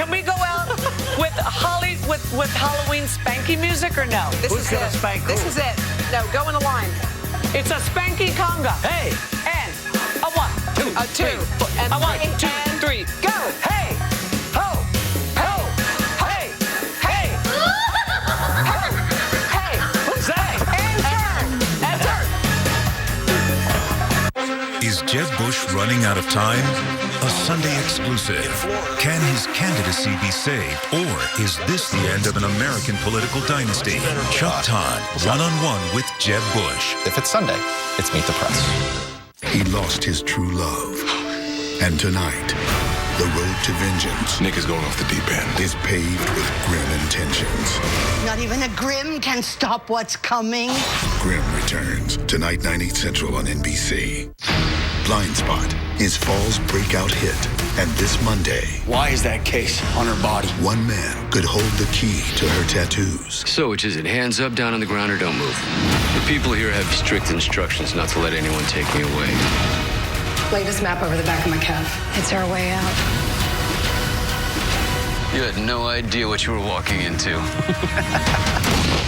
Can we go out with with Halloween spanky music or no? Who's gonna spank who? This is it. No, go in a line. It's a spanky conga. Hey. And a 1, 2, A 2, 3, and a 1, 2, and 3, go. Hey, ho, ho, hey, hey, hey. Who's that? And turn. Is Jeb Bush running out of time? A Sunday exclusive. Can his candidacy be saved, or is this the end of an American political dynasty? Chuck Todd, one-on-one with Jeb Bush. If it's Sunday, it's Meet the Press. He lost his true love. And tonight, the road to vengeance Nick is going off the deep end. is paved with grim intentions. Not even a Grim can stop what's coming. Grim returns tonight, 9/8 Central on NBC. Blind Spot, his fall's breakout hit. And this Monday, Why is that case on her body? one man could hold the key to her tattoos. So which is it, hands up, down on the ground, or don't move? The people here have strict instructions not to let anyone take me away. Lay this map over the back of my calf. It's our way out. You had no idea what you were walking into.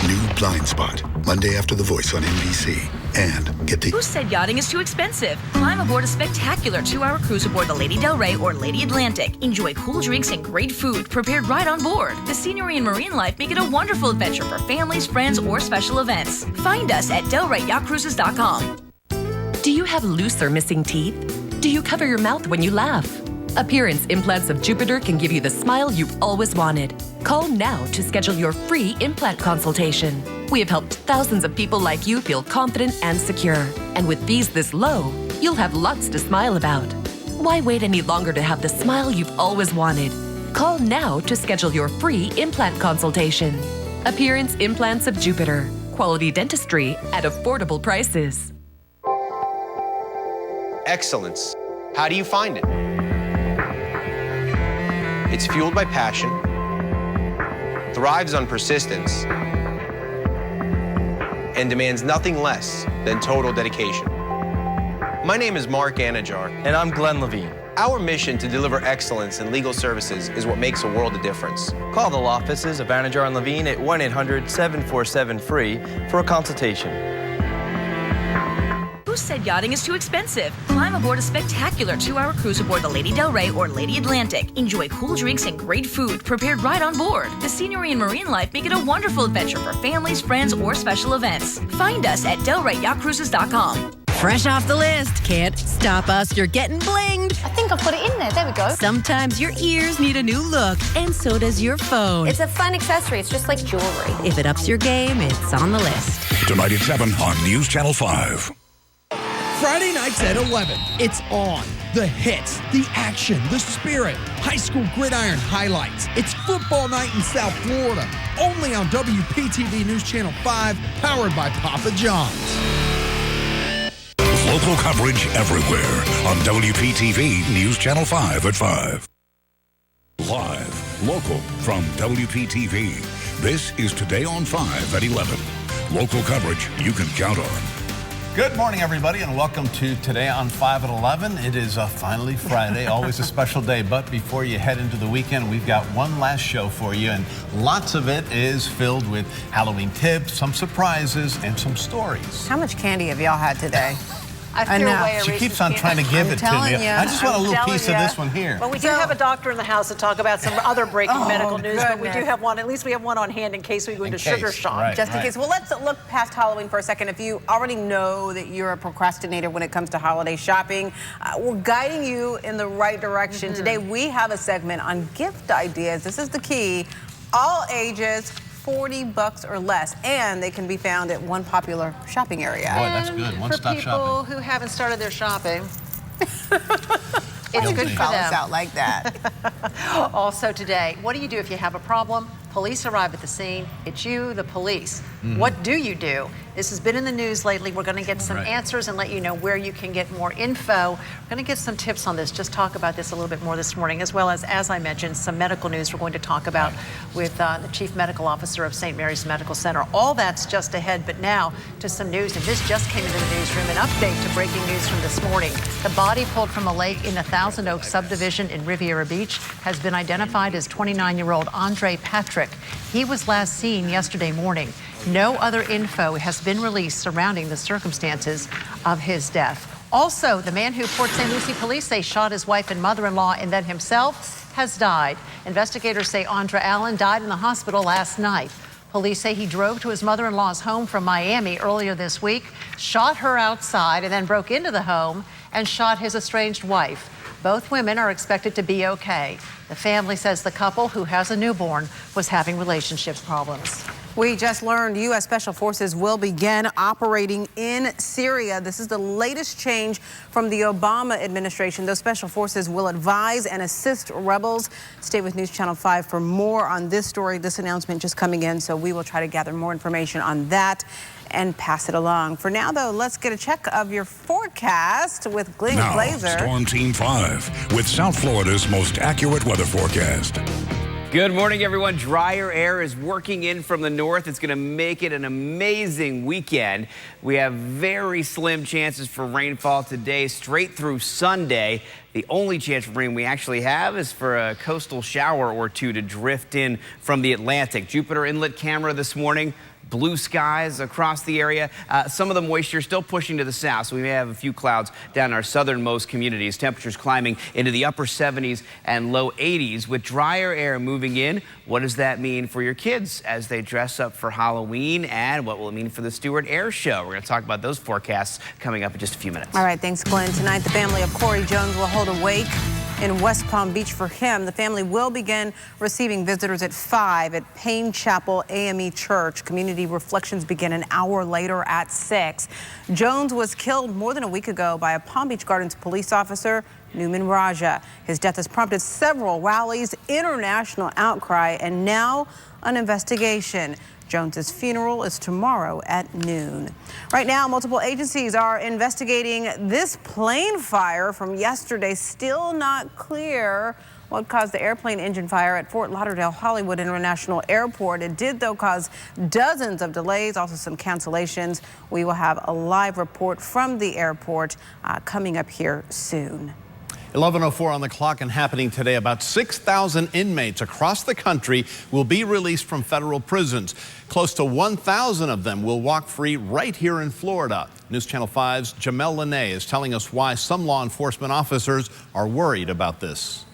New Blind Spot, Monday after The Voice on NBC. And get the... Who said yachting is too expensive? Climb aboard a spectacular 2-hour cruise aboard the Lady Del Rey or Lady Atlantic. Enjoy cool drinks and great food prepared right on board. The scenery and marine life make it a wonderful adventure for families, friends, or special events. Find us at DelReyYachtCruises.com. Do you have loose or missing teeth? Do you cover your mouth when you laugh? Appearance Implants of Jupiter can give you the smile you've always wanted. Call now to schedule your free implant consultation. We have helped thousands of people like you feel confident and secure. And with fees this low, you'll have lots to smile about. Why wait any longer to have the smile you've always wanted? Call now to schedule your free implant consultation. Appearance Implants of Jupiter. Quality dentistry at affordable prices. Excellence. How do you find it? It's fueled by passion, thrives on persistence, and demands nothing less than total dedication. My name is Mark Anajar. And I'm Glenn Levine. Our mission to deliver excellence in legal services is what makes a world of difference. Call the law offices of Anajar and Levine at 1-800-747-FREE for a consultation. Who said yachting is too expensive? Climb aboard a spectacular 2-hour cruise aboard the Lady Del Rey or Lady Atlantic. Enjoy cool drinks and great food prepared right on board. The scenery and marine life make it a wonderful adventure for families, friends, or special events. Find us at DelReyYachtCruises.com. Fresh off the list. Can't stop us. You're getting blinged. I think I've put it in there. There we go. Sometimes your ears need a new look, and so does your phone. It's a fun accessory. It's just like jewelry. If it ups your game, it's on the list. Tonight at 7 on News Channel 5. Friday nights at 11. It's on. The hits, the action, the spirit, high school gridiron highlights. It's football night in South Florida. Only on WPTV News Channel 5, powered by Papa John's. Local coverage everywhere on WPTV News Channel 5 at 5. Live, local from WPTV. This is Today on 5 at 11. Local coverage you can count on. Good morning, everybody, and welcome to Today on 5 at 11. It is finally Friday, always a special day. But before you head into the weekend, we've got one last show for you, and lots of it is filled with Halloween tips, some surprises, and some stories. How much candy have y'all had today? I threw away a She Reese's keeps on peanut. trying to give I'm it to me. telling you. I just want a little I'm piece of telling this one here. But we do have a doctor in the house to talk about some other breaking medical news, but we do goodness. have one. At least we have one on hand in case we go into sugar shock. right. Just in case. Well, let's look past Halloween for a second. If you already know that you're a procrastinator when it comes to holiday shopping, we're guiding you in the right direction. Today, we have a segment on gift ideas. This is the key. All ages, $40 or less, and they can be found at one popular shopping area. Boy, that's good. One-stop For shopping. people who haven't started their shopping, it's Why good do you for call us them. out like that? Also today, what do you do if you have a problem? Police arrive at the scene. It's you, the police. What do you do? This has been in the news lately. We're going to get some answers and let you know where you can get more info. We're going to get some tips on this. Just talk about this a little bit more this morning, as well as I mentioned, some medical news we're going to talk about with the Chief Medical Officer of St. Mary's Medical Center. All that's just ahead, but now to some news. And this just came into the newsroom. An update to breaking news from this morning. The body pulled from a lake in the Thousand Oaks subdivision in Riviera Beach has been identified as 29-year-old Andre Patrick. He was last seen yesterday morning. No other info has been released surrounding the circumstances of his death. Also, the man who Port St. Lucie police say shot his wife and mother-in-law and then himself has died. Investigators say Andra Allen died in the hospital last night. Police say he drove to his mother-in-law's home from Miami earlier this week, shot her outside, and then broke into the home and shot his estranged wife. Both women are expected to be okay. The family says the couple, who has a newborn, was having relationship problems. We just learned U.S. Special Forces will begin operating in Syria. This is the latest change from the Obama administration. Those special forces will advise and assist rebels. Stay with News Channel 5 for more on this story. This announcement just coming in, so we will try to gather more information on that and pass it along. For now, though, let's get a check of your forecast with Glenn Glazer. Storm Team 5 with South Florida's most accurate weather forecast. Good morning, everyone. Drier air is working in from the north. It's going to make it an amazing weekend. We have very slim chances for rainfall today, straight through Sunday. The only chance for rain we actually have is for a coastal shower or two to drift in from the Atlantic. Jupiter Inlet camera this morning. Blue skies across the area. Some of the moisture still pushing to the south, so we may have a few clouds down in our southernmost communities. Temperatures climbing into the upper 70s and low 80s. With drier air moving in, what does that mean for your kids as they dress up for Halloween? And what will it mean for the Stewart Air Show? We're going to talk about those forecasts coming up in just a few minutes. All right, thanks, Glenn. Tonight, the family of Corey Jones will hold a wake in West Palm Beach for him. The family will begin receiving visitors at 5 at Payne Chapel AME Church. Community reflections begin an hour later at 6. Jones was killed more than a week ago by a Palm Beach Gardens police officer, Newman Raja. His death has prompted several rallies, international outcry, and now an investigation. Jones's funeral is tomorrow at noon. Right now, multiple agencies are investigating this plane fire from yesterday. Still not clear what caused the airplane engine fire at Fort Lauderdale Hollywood International Airport. It did, though, cause dozens of delays, also some cancellations. We will have a live report from the airport coming up here soon. 11:04 on the clock and happening today. About 6,000 inmates across the country will be released from federal prisons. Close to 1,000 of them will walk free right here in Florida. News Channel 5's Jamel Lene is telling us why some law enforcement officers are worried about this.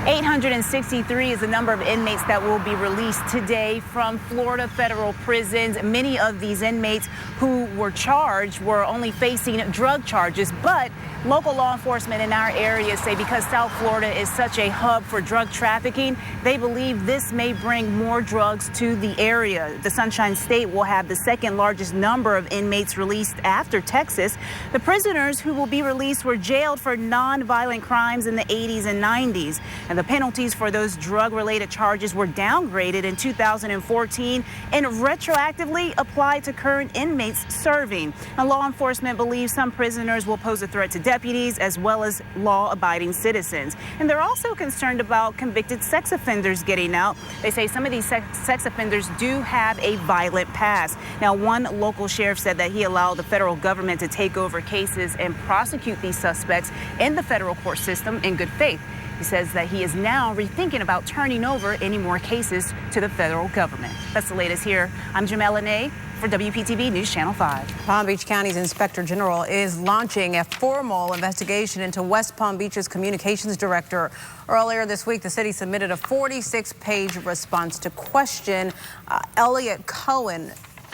863 is the number of inmates that will be released today from Florida federal prisons. Many of these inmates who were charged were only facing drug charges, but local law enforcement in our area say because South Florida is such a hub for drug trafficking, they believe this may bring more drugs to the area. The Sunshine State will have the second largest number of inmates released after Texas. The prisoners who will be released were jailed for non-violent crimes in the 80s and 90s. And the penalties for those drug-related charges were downgraded in 2014 and retroactively applied to current inmates serving. Now, law enforcement believes some prisoners will pose a threat to deputies as well as law-abiding citizens. And they're also concerned about convicted sex offenders getting out. They say some of these sex offenders do have a violent past. Now, one local sheriff said that he allowed the federal government to take over cases and prosecute these suspects in the federal court system in good faith. He says that he is now rethinking about turning over any more cases to the federal government. That's the latest here. I'm Jamel Lene for WPTV News Channel 5. Palm Beach County's Inspector General is launching a formal investigation into West Palm Beach's communications director. Earlier this week, the city submitted a 46-page response to question Elliot Cohen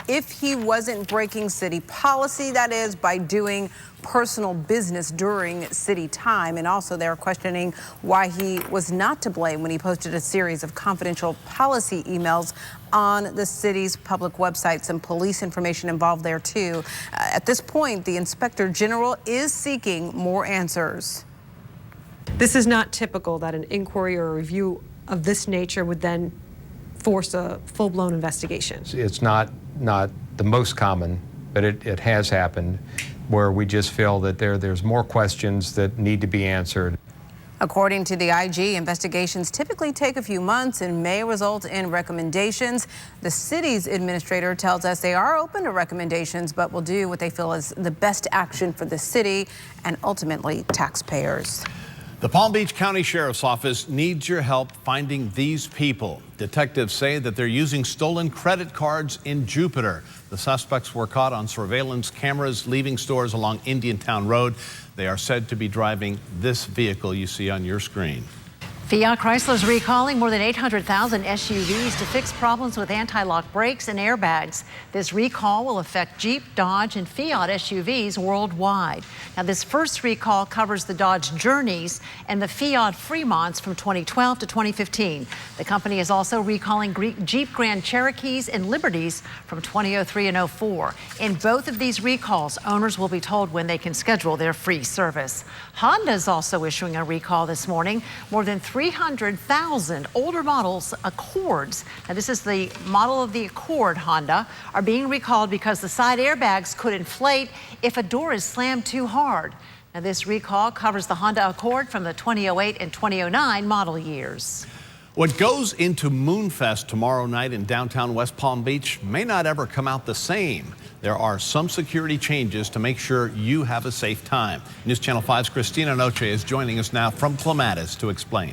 if he wasn't breaking city policy, that is, by doing personal business during city time. And also they're questioning why he was not to blame when he posted a series of confidential policy emails on the city's public website. Some police information involved there, too. At this point, the Inspector General is seeking more answers. This is not typical that an inquiry or a review of this nature would then force a full-blown investigation. It's not the most common, but it has happened, where we just feel that there's more questions that need to be answered. According to the IG, investigations typically take a few months and may result in recommendations. The city's administrator tells us they are open to recommendations, but will do what they feel is the best action for the city and ultimately taxpayers. The Palm Beach County Sheriff's Office needs your help finding these people. Detectives say that they're using stolen credit cards in Jupiter. The suspects were caught on surveillance cameras leaving stores along Indiantown Road. They are said to be driving this vehicle you see on your screen. Fiat Chrysler's recalling more than 800,000 SUVs to fix problems with anti-lock brakes and airbags. This recall will affect Jeep, Dodge, and Fiat SUVs worldwide. Now, this first recall covers the Dodge Journeys and the Fiat Fremonts from 2012 to 2015. The company is also recalling Jeep Grand Cherokees and Liberties from 2003 and 04. In both of these recalls, owners will be told when they can schedule their free service. Honda is also issuing a recall this morning. More than 300,000 older models Accords, now this is the model of the Accord Honda, are being recalled because the side airbags could inflate if a door is slammed too hard. Now this recall covers the Honda Accord from the 2008 and 2009 model years. What goes into Moonfest tomorrow night in downtown West Palm Beach may not ever come out the same. There are some security changes to make sure you have a safe time. News Channel 5's Christina Noche is joining us now from Clematis to explain.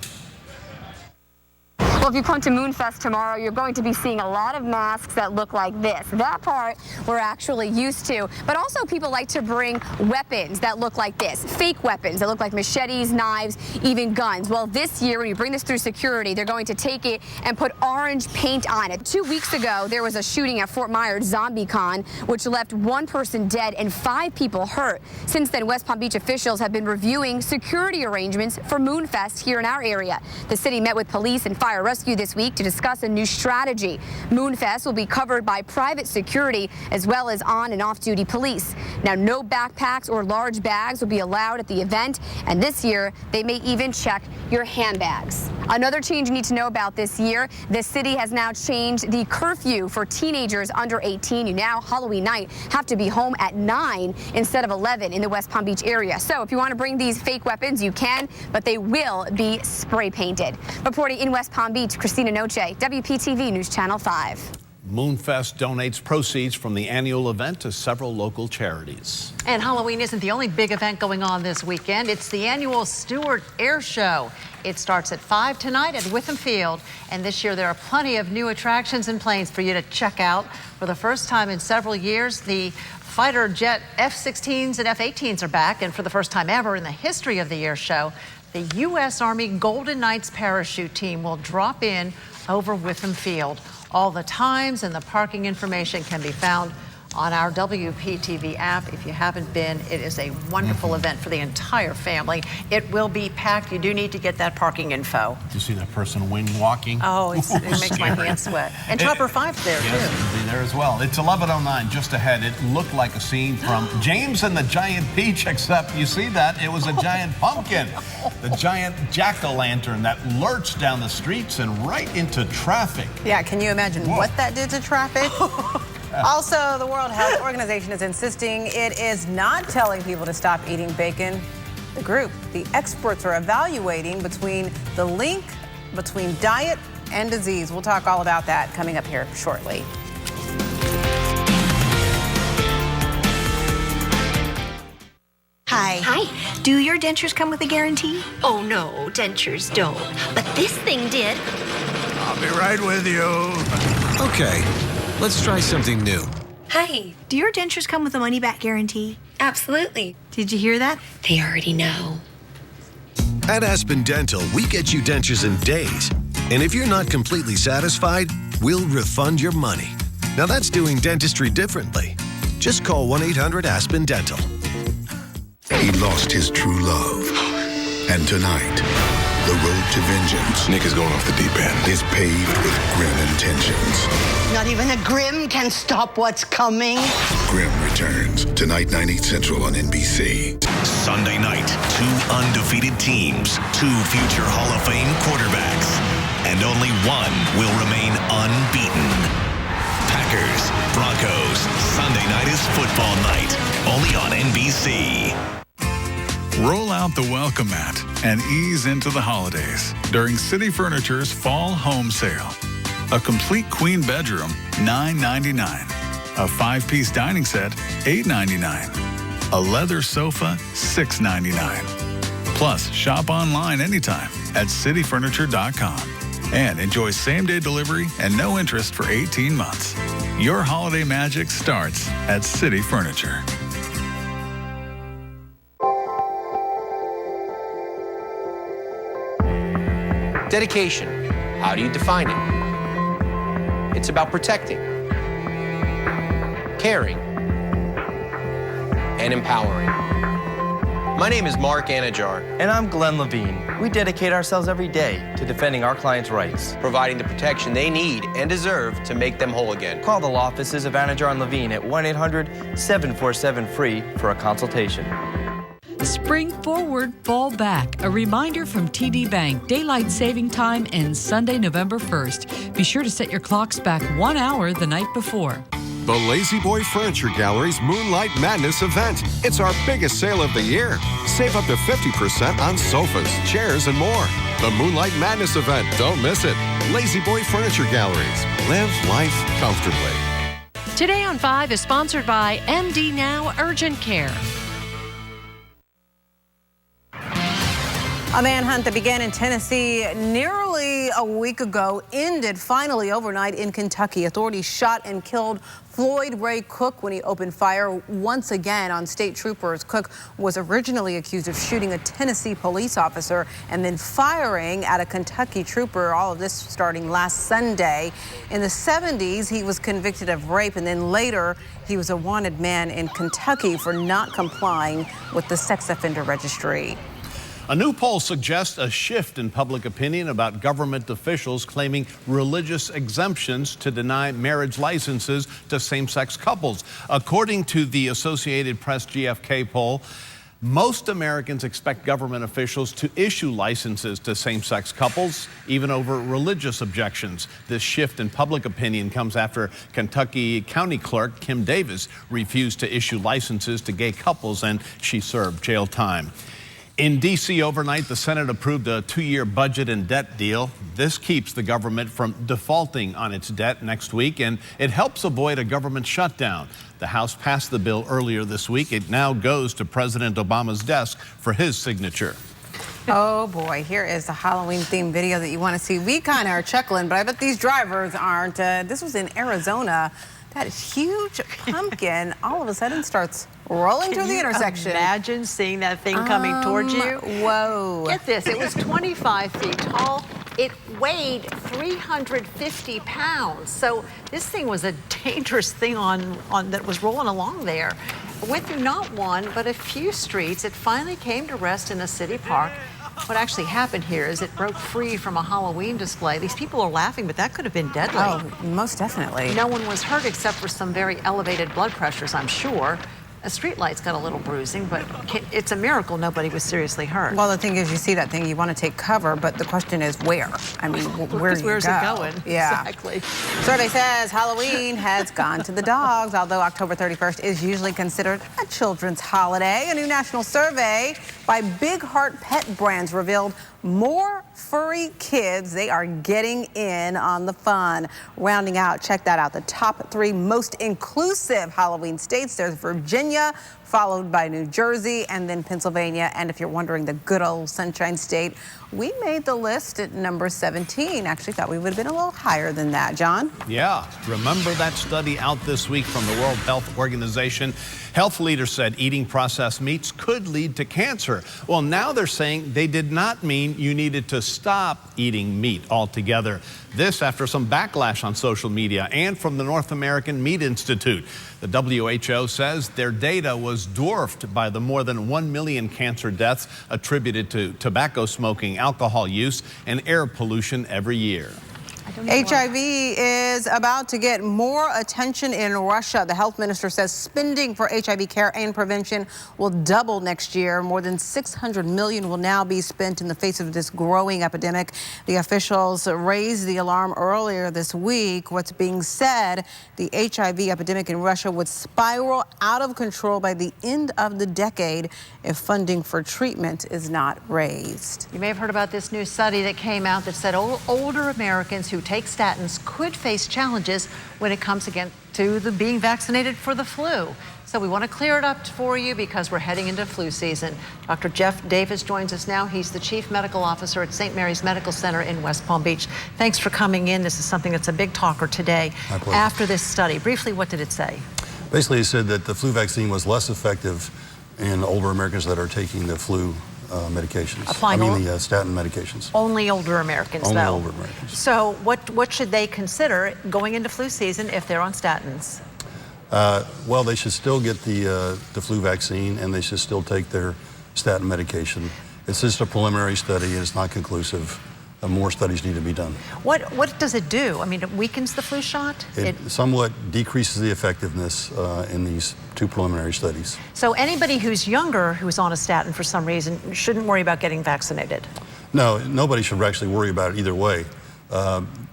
Well, if you come to Moonfest tomorrow, you're going to be seeing a lot of masks that look like this. That part we're actually used to, but also people like to bring weapons that look like this, fake weapons that look like machetes, knives, even guns. Well, this year, when you bring this through security, they're going to take it and put orange paint on it. 2 weeks ago, there was a shooting at Fort Myers ZombieCon, which left 1 person dead and 5 people hurt. Since then, West Palm Beach officials have been reviewing security arrangements for Moonfest here in our area. The city met with police and fire rescue this week to discuss a new strategy. Moonfest will be covered by private security as well as on and off-duty police. Now, no backpacks or large bags will be allowed at the event, and this year they may even check your handbags. Another change you need to know about this year, the city has now changed the curfew for teenagers under 18. You now, Halloween night, have to be home at 9 instead of 11 in the West Palm Beach area. So if you want to bring these fake weapons, you can, but they will be spray painted. Reporting in West Palm Beach, Christina Noche, WPTV News Channel 5. Moonfest donates proceeds from the annual event to several local charities. And Halloween isn't the only big event going on this weekend. It's the annual Stewart Air Show. It starts at 5 tonight at Witham Field. And this year there are plenty of new attractions and planes for you to check out. For the first time in several years, the fighter jet F-16s and F-18s are back. And for the first time ever in the history of the air show, the U.S. Army Golden Knights parachute team will drop in over Witham Field. All the times and the parking information can be found on our WPTV app. If you haven't been, it is a wonderful event for the entire family. It will be packed. You do need to get that parking info. Did you see that person wing walking? Oh, it makes my hands sweat. And Chopper 5's there, yes, too. It'll be there as well. It's 11:09 just ahead. It looked like a scene from James and the Giant Peach, except you see that it was a giant pumpkin. The giant jack-o'-lantern that lurched down the streets and right into traffic. Yeah, can you imagine what that did to traffic? Also, the World Health Organization is insisting it is not telling people to stop eating bacon. The experts are evaluating between the link between diet and disease. We'll talk all about that coming up here shortly. Hi. Hi. Do your dentures come with a guarantee? Oh, no, dentures don't. But this thing did. I'll be right with you. Okay, let's try something new. Hi. Do your dentures come with a money-back guarantee? Absolutely. Did you hear that? They already know. At Aspen Dental, we get you dentures in days. And if you're not completely satisfied, we'll refund your money. Now that's doing dentistry differently. Just call 1-800-ASPEN-DENTAL. He lost his true love. And tonight, the road to vengeance, Nick is going off the deep end, is paved with grim intentions. Not even a Grim can stop what's coming. Grim returns tonight, 9/8 Central on NBC. Sunday night, 2 undefeated teams, 2 future Hall of Fame quarterbacks, and only one will remain unbeaten. Packers, Broncos, Sunday night is football night, only on NBC. Roll out the welcome mat and ease into the holidays during City Furniture's Fall Home Sale. A complete queen bedroom, $9.99. A 5-piece dining set, $8.99. A leather sofa, $6.99. Plus, shop online anytime at cityfurniture.com and enjoy same-day delivery and no interest for 18 months. Your holiday magic starts at City Furniture. Dedication. How do you define it? It's about protecting, caring, and empowering. My name is Mark Anajar. And I'm Glenn Levine. We dedicate ourselves every day to defending our clients' rights, providing the protection they need and deserve to make them whole again. Call the law offices of Anajar and Levine at 1-800-747-FREE for a consultation. Spring forward, fall back. A reminder from TD Bank. Daylight saving time ends Sunday, November 1st. Be sure to set your clocks back 1 hour the night before. The Lazy Boy Furniture Gallery's Moonlight Madness event. It's our biggest sale of the year. Save up to 50% on sofas, chairs, and more. The Moonlight Madness event. Don't miss it. Lazy Boy Furniture Galleries. Live life comfortably. Today on 5 is sponsored by MD Now Urgent Care. A manhunt that began in Tennessee nearly a week ago ended finally overnight in Kentucky. Authorities shot and killed Floyd Ray Cook when he opened fire once again on state troopers. Cook was originally accused of shooting a Tennessee police officer and then firing at a Kentucky trooper. All of this starting last Sunday. In the 70s, he was convicted of rape, and then later he was a wanted man in Kentucky for not complying with the sex offender registry. A new poll suggests a shift in public opinion about government officials claiming religious exemptions to deny marriage licenses to same-sex couples. According to the Associated Press GFK poll, most Americans expect government officials to issue licenses to same-sex couples, even over religious objections. This shift in public opinion comes after Kentucky County Clerk Kim Davis refused to issue licenses to gay couples, and she served jail time. In D.C. overnight, the Senate approved a 2-year budget and debt deal. This keeps the government from defaulting on its debt next week, and it helps avoid a government shutdown. The House passed the bill earlier this week. It now goes to President Obama's desk for his signature. Oh boy, here is the Halloween-themed video that you want to see. We kind of are chuckling, but I bet these drivers aren't. This was in Arizona. That huge pumpkin all of a sudden starts rolling through the intersection. Imagine seeing that thing coming towards you. Whoa. Get this, it was 25 feet tall. It weighed 350 pounds. So this thing was a dangerous thing that was rolling along there. It went through not one, but a few streets. It finally came to rest in a city park. What actually happened here is it broke free from a Halloween display. These people are laughing, but that could have been deadly. Oh, most definitely. No one was hurt except for some very elevated blood pressures, I'm sure. A streetlight's got a little bruising, but it's a miracle nobody was seriously hurt. Well, the thing is, you see that thing, you want to take cover, but the question is where? I mean, where's it going? Yeah. Exactly. Survey says Halloween has gone to the dogs, although October 31st is usually considered a children's holiday. A new national survey by Big Heart Pet Brands revealed more furry kids, they are getting in on the fun. Rounding out, check that out, the top 3 most inclusive Halloween states. There's Virginia, followed by New Jersey, and then Pennsylvania. And if you're wondering, the good old Sunshine State, we made the list at number 17. Actually thought we would have been a little higher than that, John. Yeah, remember that study out this week from the World Health Organization? Health leaders said eating processed meats could lead to cancer. Well, now they're saying they did not mean you needed to stop eating meat altogether. This after some backlash on social media and from the North American Meat Institute. The WHO says their data was dwarfed by the more than 1 million cancer deaths attributed to tobacco smoking, alcohol use, and air pollution every year. HIV is about to get more attention in Russia. The health minister says spending for HIV care and prevention will double next year. More than $600 million will now be spent in the face of this growing epidemic. The officials raised the alarm earlier this week. What's being said, the HIV epidemic in Russia would spiral out of control by the end of the decade if funding for treatment is not raised. You may have heard about this new study that came out that said older Americans who take statins could face challenges when it comes again to being vaccinated for the flu. So we want to clear it up for you because we're heading into flu season. Dr. Jeff Davis joins us now. He's the Chief Medical Officer at St. Mary's Medical Center in West Palm Beach. Thanks for coming in. This is something that's a big talker today. My pleasure. After this study, briefly, what did it say? Basically, it said that the flu vaccine was less effective in older Americans that are taking the flu medications. The statin medications. Only older Americans, Only though. older Americans. So what should they consider going into flu season if they're on statins? Well, they should still get the flu vaccine, and they should still take their statin medication. It's just a preliminary study, and it's not conclusive. More studies need to be done. What does it do? I mean, it weakens the flu shot? It somewhat decreases the effectiveness in these two preliminary studies. So anybody who's younger who's on a statin for some reason shouldn't worry about getting vaccinated? No, nobody should actually worry about it either way.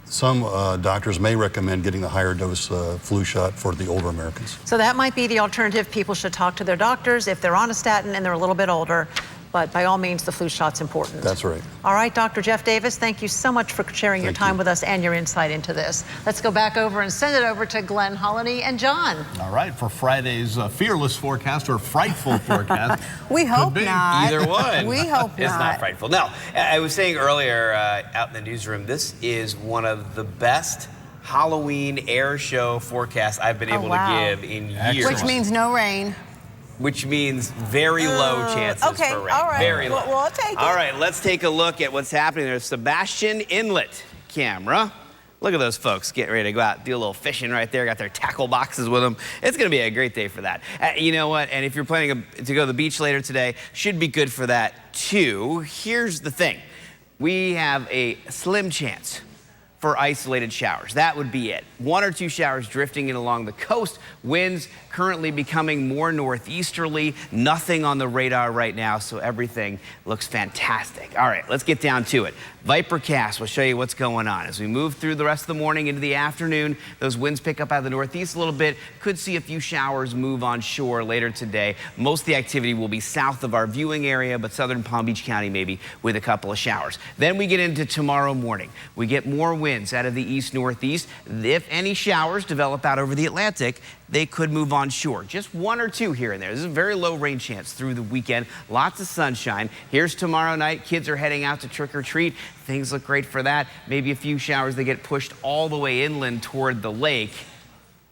Some doctors may recommend getting the higher dose flu shot for the older Americans. So that might be the alternative. People should talk to their doctors if they're on a statin and they're a little bit older. But by all means, the flu shot's important. That's right. All right, Dr. Jeff Davis, thank you so much for sharing your time with us and your insight into this. Let's go back over and send it over to Glenn Holliday and John. All right, for Friday's fearless forecast or frightful forecast. We hope not. Either one. We hope It's not. not frightful. No, I was saying earlier out in the newsroom, this is one of the best Halloween air show forecasts I've been able to give in years. Which means no rain. Which means very low chances for rain. All right. Very low. We'll take it. All right, let's take a look at what's happening. There's Sebastian Inlet camera. Look at those folks getting ready to go out, do a little fishing right there. Got their tackle boxes with them. It's going to be a great day for that. You know what? And if you're planning to go to the beach later today, should be good for that too. Here's the thing. We have a slim chance for isolated showers. That would be it. 1 or 2 showers drifting in along the coast. Winds currently becoming more northeasterly. Nothing on the radar right now, so everything looks fantastic. All right, let's get down to it. Vipercast will show you what's going on. As we move through the rest of the morning into the afternoon, those winds pick up out of the northeast a little bit. Could see a few showers move on shore later today. Most of the activity will be south of our viewing area, but southern Palm Beach County maybe with a couple of showers. Then we get into tomorrow morning. We get more winds out of the east-northeast. If any showers develop out over the Atlantic, they could move on shore. Just 1 or 2 here and there. This is a very low rain chance through the weekend. Lots of sunshine. Here's tomorrow night. Kids are heading out to trick or treat. Things look great for that. Maybe a few showers. They get pushed all the way inland toward the lake.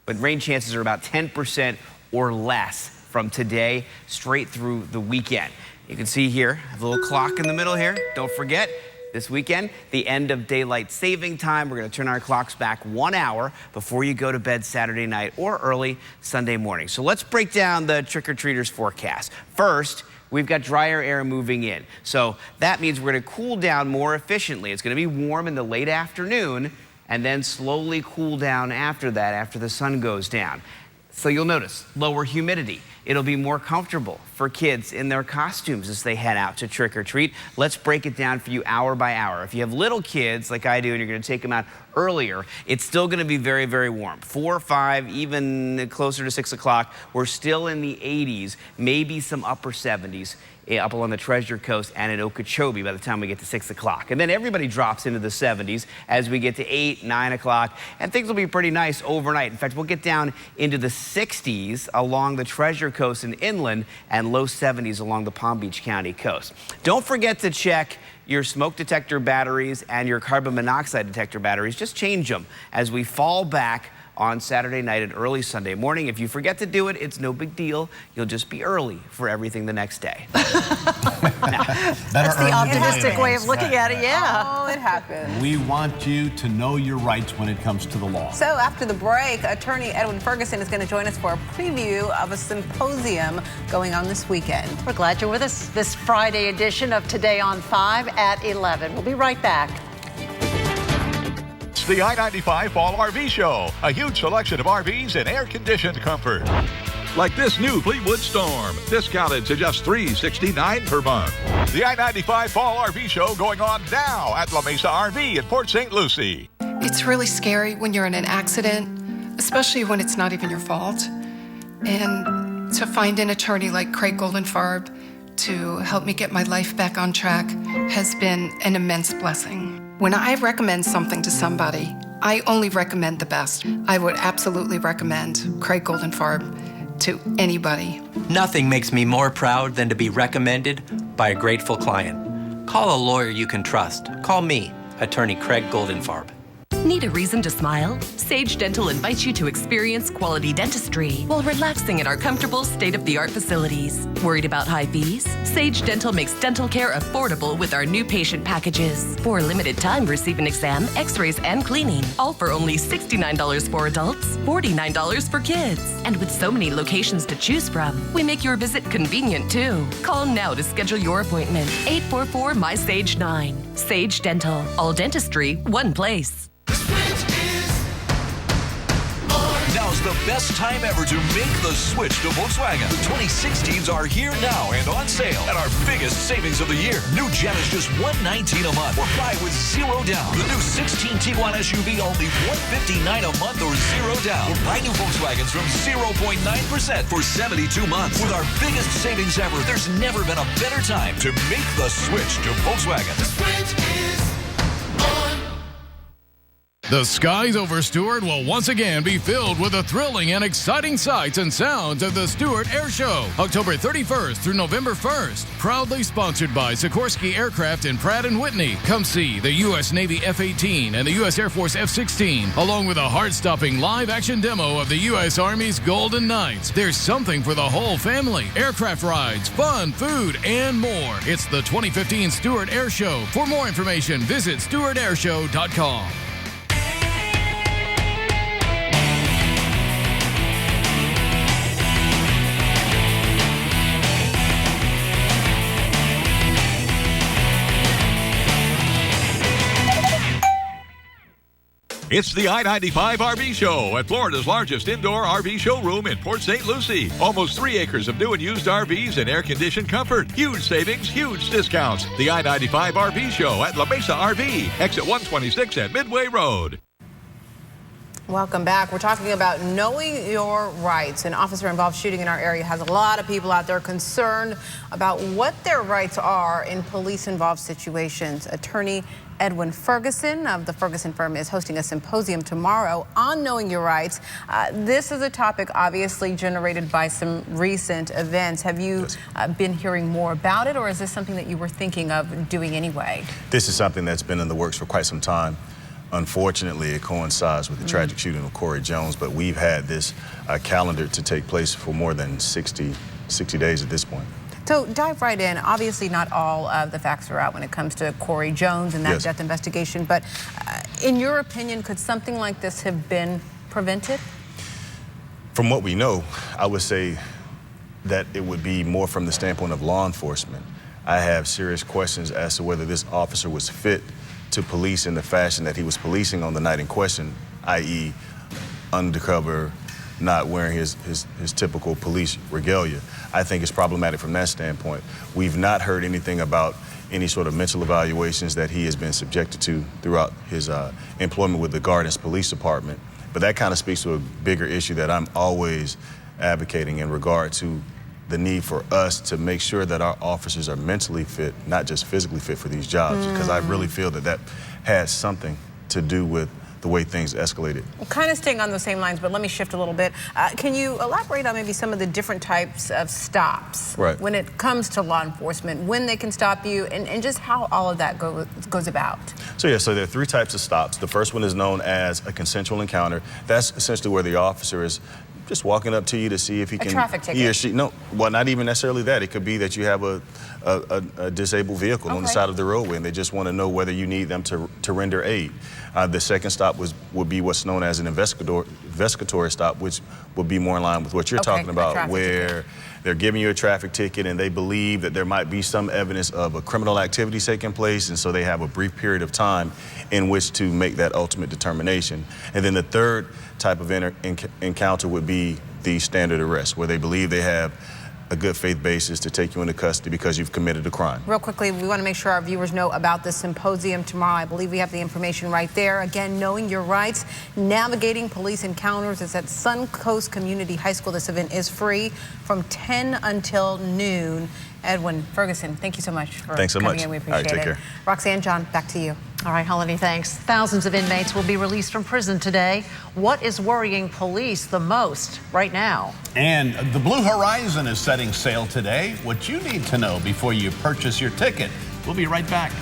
But rain chances are about 10% or less from today straight through the weekend. You can see here, a little clock in the middle here. Don't forget, this weekend, the end of daylight saving time. We're going to turn our clocks back 1 hour before you go to bed Saturday night or early Sunday morning. So let's break down the trick-or-treaters forecast. First, we've got drier air moving in. So that means we're going to cool down more efficiently. It's going to be warm in the late afternoon and then slowly cool down after that, after the sun goes down. So you'll notice lower humidity. It'll be more comfortable for kids in their costumes as they head out to trick or treat. Let's break it down for you hour by hour. If you have little kids like I do and you're going to take them out earlier, it's still going to be very, very warm. 4 or 5, even closer to 6 o'clock. We're still in the 80s, maybe some upper 70s. Up along the Treasure Coast and at Okeechobee by the time we get to 6 o'clock. And then everybody drops into the 70s as we get to 8, 9 o'clock, and things will be pretty nice overnight. In fact, we'll get down into the 60s along the Treasure Coast and inland and low 70s along the Palm Beach County coast. Don't forget to check your smoke detector batteries and your carbon monoxide detector batteries. Just change them as we fall back on Saturday night and early Sunday morning. If you forget to do it, it's no big deal. You'll just be early for everything the next day. That's the optimistic way of looking at it, yeah. Oh, it happens. We want you to know your rights when it comes to the law. So after the break, attorney Edwin Ferguson is going to join us for a preview of a symposium going on this weekend. We're glad you're with us this Friday edition of Today on 5 at 11. We'll be right back. It's the I-95 Fall RV Show. A huge selection of RVs in air-conditioned comfort. Like this new Fleetwood Storm, discounted to just $369 per month. The I-95 Fall RV Show going on now at La Mesa RV in Port St. Lucie. It's really scary when you're in an accident, especially when it's not even your fault. And to find an attorney like Craig Goldenfarb to help me get my life back on track has been an immense blessing. When I recommend something to somebody, I only recommend the best. I would absolutely recommend Craig Goldenfarb to anybody. Nothing makes me more proud than to be recommended by a grateful client. Call a lawyer you can trust. Call me, Attorney Craig Goldenfarb. Need a reason to smile? Sage Dental invites you to experience quality dentistry while relaxing in our comfortable, state-of-the-art facilities. Worried about high fees? Sage Dental makes dental care affordable with our new patient packages. For a limited time, receive an exam, x-rays, and cleaning, all for only $69 for adults, $49 for kids. And with so many locations to choose from, we make your visit convenient too. Call now to schedule your appointment. 844-MY-SAGE-9. Sage Dental. All dentistry, one place. Now's the best time ever to make the switch to Volkswagen. The 2016s are here now and on sale at our biggest savings of the year. New Gen is just $119 a month or buy with $0 down. The new 16 Tiguan SUV only $159 a month or $0 down. Or buy new Volkswagens from 0.9% for 72 months. With our biggest savings ever, there's never been a better time to make the switch to Volkswagen. The switch is on. The skies over Stuart will once again be filled with the thrilling and exciting sights and sounds of the Stuart Air Show, October 31st through November 1st. Proudly sponsored by Sikorsky Aircraft in Pratt & Whitney. Come see the U.S. Navy F-18 and the U.S. Air Force F-16, along with a heart-stopping live-action demo of the U.S. Army's Golden Knights. There's something for the whole family. Aircraft rides, fun, food, and more. It's the 2015 Stuart Air Show. For more information, visit StuartAirShow.com. It's the I-95 RV Show at Florida's largest indoor RV showroom in Port St. Lucie. Almost 3 acres of new and used RVs and air-conditioned comfort. Huge savings, huge discounts. The I-95 RV Show at La Mesa RV, exit 126 at Midway Road. Welcome back. We're talking about knowing your rights. An officer-involved shooting in our area has a lot of people out there concerned about what their rights are in police-involved situations. Attorney Edwin Ferguson of the Ferguson firm is hosting a symposium tomorrow on knowing your rights. This is a topic obviously generated by some recent events. Have you been hearing more about it, or is this something that you were thinking of doing anyway? This is something that's been in the works for quite some time. Unfortunately, it coincides with the tragic shooting of Corey Jones, but we've had this calendar to take place for more than 60 days at this point. So dive right in. Obviously, not all of the facts are out when it comes to Corey Jones and that death investigation, but in your opinion, could something like this have been prevented? From what we know, I would say that it would be more from the standpoint of law enforcement. I have serious questions as to whether this officer was fit to police in the fashion that he was policing on the night in question, i.e. undercover, not wearing his typical police regalia. I think it's problematic from that standpoint. We've not heard anything about any sort of mental evaluations that he has been subjected to throughout his employment with the Gardens Police Department. But that kind of speaks to a bigger issue that I'm always advocating in regard to the need for us to make sure that our officers are mentally fit, not just physically fit for these jobs, because I really feel that that has something to do with the way things escalated. Well, kind of staying on those same lines, but let me shift a little bit. Can you elaborate on maybe some of the different types of stops when it comes to law enforcement, when they can stop you, and just how all of that goes about? So there are 3 types of stops. The first one is known as a consensual encounter. That's essentially where the officer is just walking up to you to see if he can, traffic ticket. he or she, no, well, not even necessarily that. It could be that you have a disabled vehicle on the side of the roadway and they just want to know whether you need them to render aid. The second stop would be what's known as an investigatory stop, which would be more in line with what you're talking about, where they're giving you a traffic ticket and they believe that there might be some evidence of a criminal activity taking place, and so they have a brief period of time in which to make that ultimate determination. And then the third type of encounter would be the standard arrest, where they believe they have a good faith basis to take you into custody because you've committed a crime. Real quickly, we want to make sure our viewers know about the symposium tomorrow. I believe we have the information right there. Again, knowing your rights, navigating police encounters. It's at Suncoast Community High School. This event is free from 10 until noon. Edwin Ferguson, thank you so much for coming in. We appreciate it. Take care. Roxanne, John, back to you. All right, Holly, thanks. Thousands of inmates will be released from prison today. What is worrying police the most right now? And the Blue Horizon is setting sail today. What you need to know before you purchase your ticket. We'll be right back.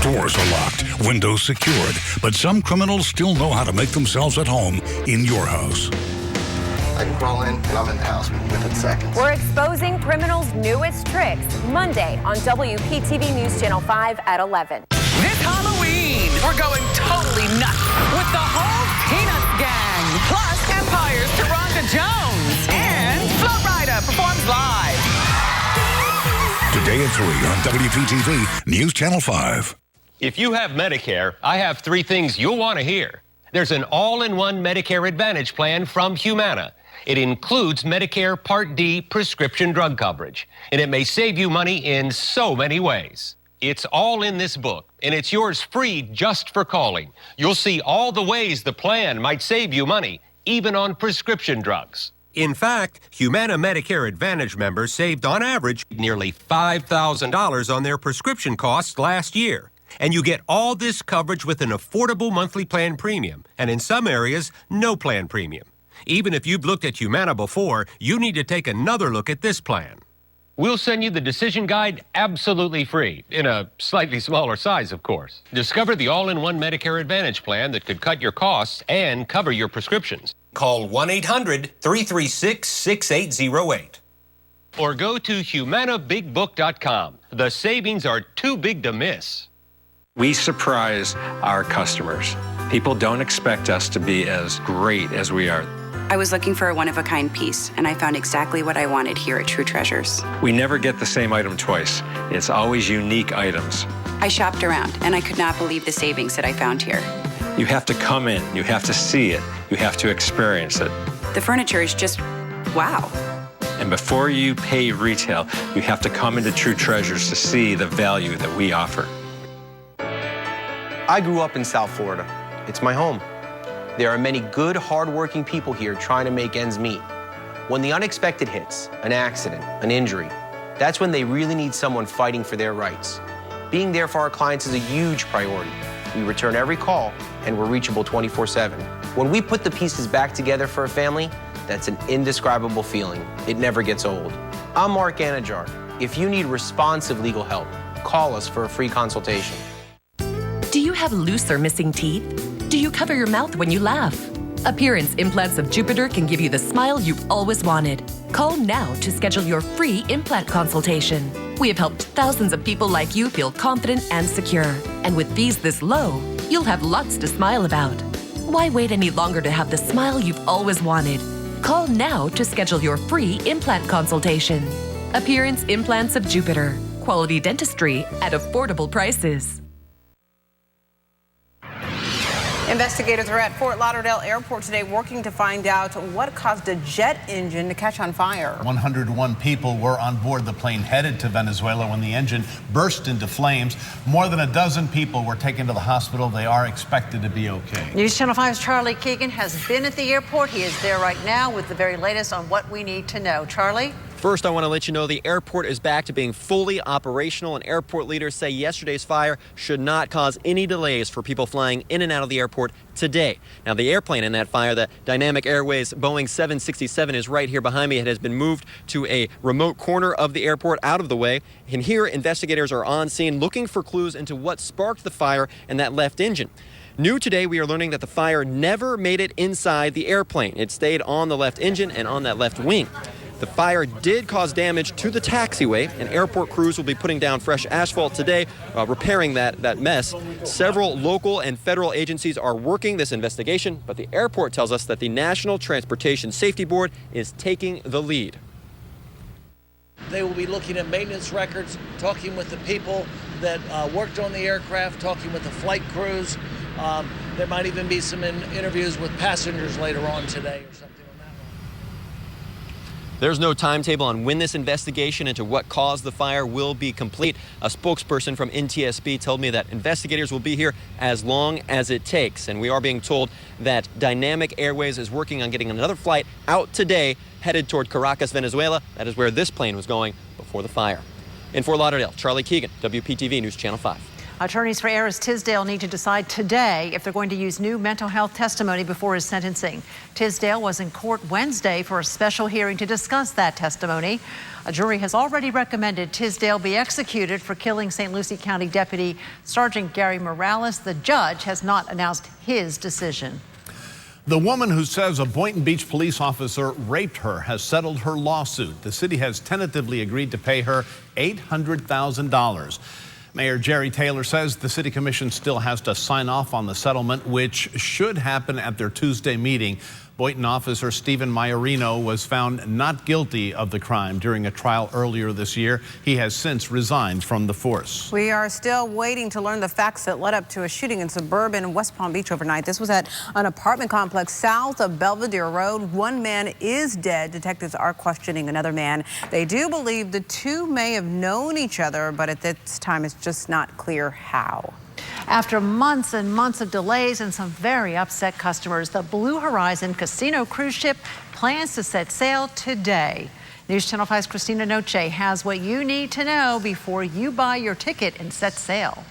Doors are locked, windows secured, but some criminals still know how to make themselves at home in your house. I can crawl in and I'm in the house within seconds. We're exposing criminals' newest tricks Monday on WPTV News Channel 5 at 11. This Halloween, we're going totally nuts with the whole Peanuts gang, plus Empire's Taronga Jones, and Flo Rida performs live. Today at 3 on WPTV News Channel 5. If you have Medicare, I have 3 things you'll want to hear. There's an all-in-one Medicare Advantage plan from Humana. It includes Medicare Part D prescription drug coverage, and it may save you money in so many ways. It's all in this book, and it's yours free just for calling. You'll see all the ways the plan might save you money, even on prescription drugs. In fact, Humana Medicare Advantage members saved on average nearly $5,000 on their prescription costs last year. And you get all this coverage with an affordable monthly plan premium, and in some areas, no plan premium. Even if you've looked at Humana before, you need to take another look at this plan. We'll send you the decision guide absolutely free, in a slightly smaller size, of course. Discover the all-in-one Medicare Advantage plan that could cut your costs and cover your prescriptions. Call 1-800-336-6808. Or go to HumanaBigBook.com. The savings are too big to miss. We surprise our customers. People don't expect us to be as great as we are. I was looking for a one-of-a-kind piece, and I found exactly what I wanted here at True Treasures. We never get the same item twice. It's always unique items. I shopped around, and I could not believe the savings that I found here. You have to come in, you have to see it, you have to experience it. The furniture is just wow. And before you pay retail, you have to come into True Treasures to see the value that we offer. I grew up in South Florida. It's my home. There are many good, hardworking people here trying to make ends meet. When the unexpected hits, an accident, an injury, that's when they really need someone fighting for their rights. Being there for our clients is a huge priority. We return every call, and we're reachable 24/7. When we put the pieces back together for a family, that's an indescribable feeling. It never gets old. I'm Mark Anajar. If you need responsive legal help, call us for a free consultation. Do you have loose or missing teeth? Do you cover your mouth when you laugh? Appearance Implants of Jupiter can give you the smile you've always wanted. Call now to schedule your free implant consultation. We have helped thousands of people like you feel confident and secure. And with fees this low, you'll have lots to smile about. Why wait any longer to have the smile you've always wanted? Call now to schedule your free implant consultation. Appearance Implants of Jupiter. Quality dentistry at affordable prices. Investigators are at Fort Lauderdale Airport today working to find out what caused a jet engine to catch on fire. 101 people were on board the plane headed to Venezuela when the engine burst into flames. More than a dozen people were taken to the hospital. They are expected to be okay. News Channel 5's Charlie Keegan has been at the airport. He is there right now with the very latest on what we need to know. Charlie? First, I want to let you know the airport is back to being fully operational, and airport leaders say yesterday's fire should not cause any delays for people flying in and out of the airport today. Now, the airplane in that fire, the Dynamic Airways Boeing 767, is right here behind me. It has been moved to a remote corner of the airport out of the way. And here, investigators are on scene looking for clues into what sparked the fire in that left engine. New today, we are learning that the fire never made it inside the airplane. It stayed on the left engine and on that left wing. The fire did cause damage to the taxiway, and airport crews will be putting down fresh asphalt today, repairing that mess. Several local and federal agencies are working this investigation, but the airport tells us that the National Transportation Safety Board is taking the lead. They will be looking at maintenance records, talking with the people that worked on the aircraft, talking with the flight crews. There might even be some interviews with passengers later on today or something. There's no timetable on when this investigation into what caused the fire will be complete. A spokesperson from NTSB told me that investigators will be here as long as it takes. And we are being told that Dynamic Airways is working on getting another flight out today, headed toward Caracas, Venezuela. That is where this plane was going before the fire. In Fort Lauderdale, Charlie Keegan, WPTV News Channel 5. Attorneys for Aris Tisdale need to decide today if they're going to use new mental health testimony before his sentencing. Tisdale was in court Wednesday for a special hearing to discuss that testimony. A jury has already recommended Tisdale be executed for killing St. Lucie County Deputy Sergeant Gary Morales. The judge has not announced his decision. The woman who says a Boynton Beach police officer raped her has settled her lawsuit. The city has tentatively agreed to pay her $800,000. Mayor Jerry Taylor says the city commission still has to sign off on the settlement, which should happen at their Tuesday meeting. Boynton officer Stephen Maiorino was found not guilty of the crime during a trial earlier this year. He has since resigned from the force. We are still waiting to learn the facts that led up to a shooting in suburban West Palm Beach overnight. This was at an apartment complex south of Belvedere Road. One man is dead. Detectives are questioning another man. They do believe the two may have known each other, but at this time it's just not clear how. After months and months of delays and some very upset customers, the Blue Horizon Casino cruise ship plans to set sail today. News Channel 5's Christina Noche has what you need to know before you buy your ticket and set sail.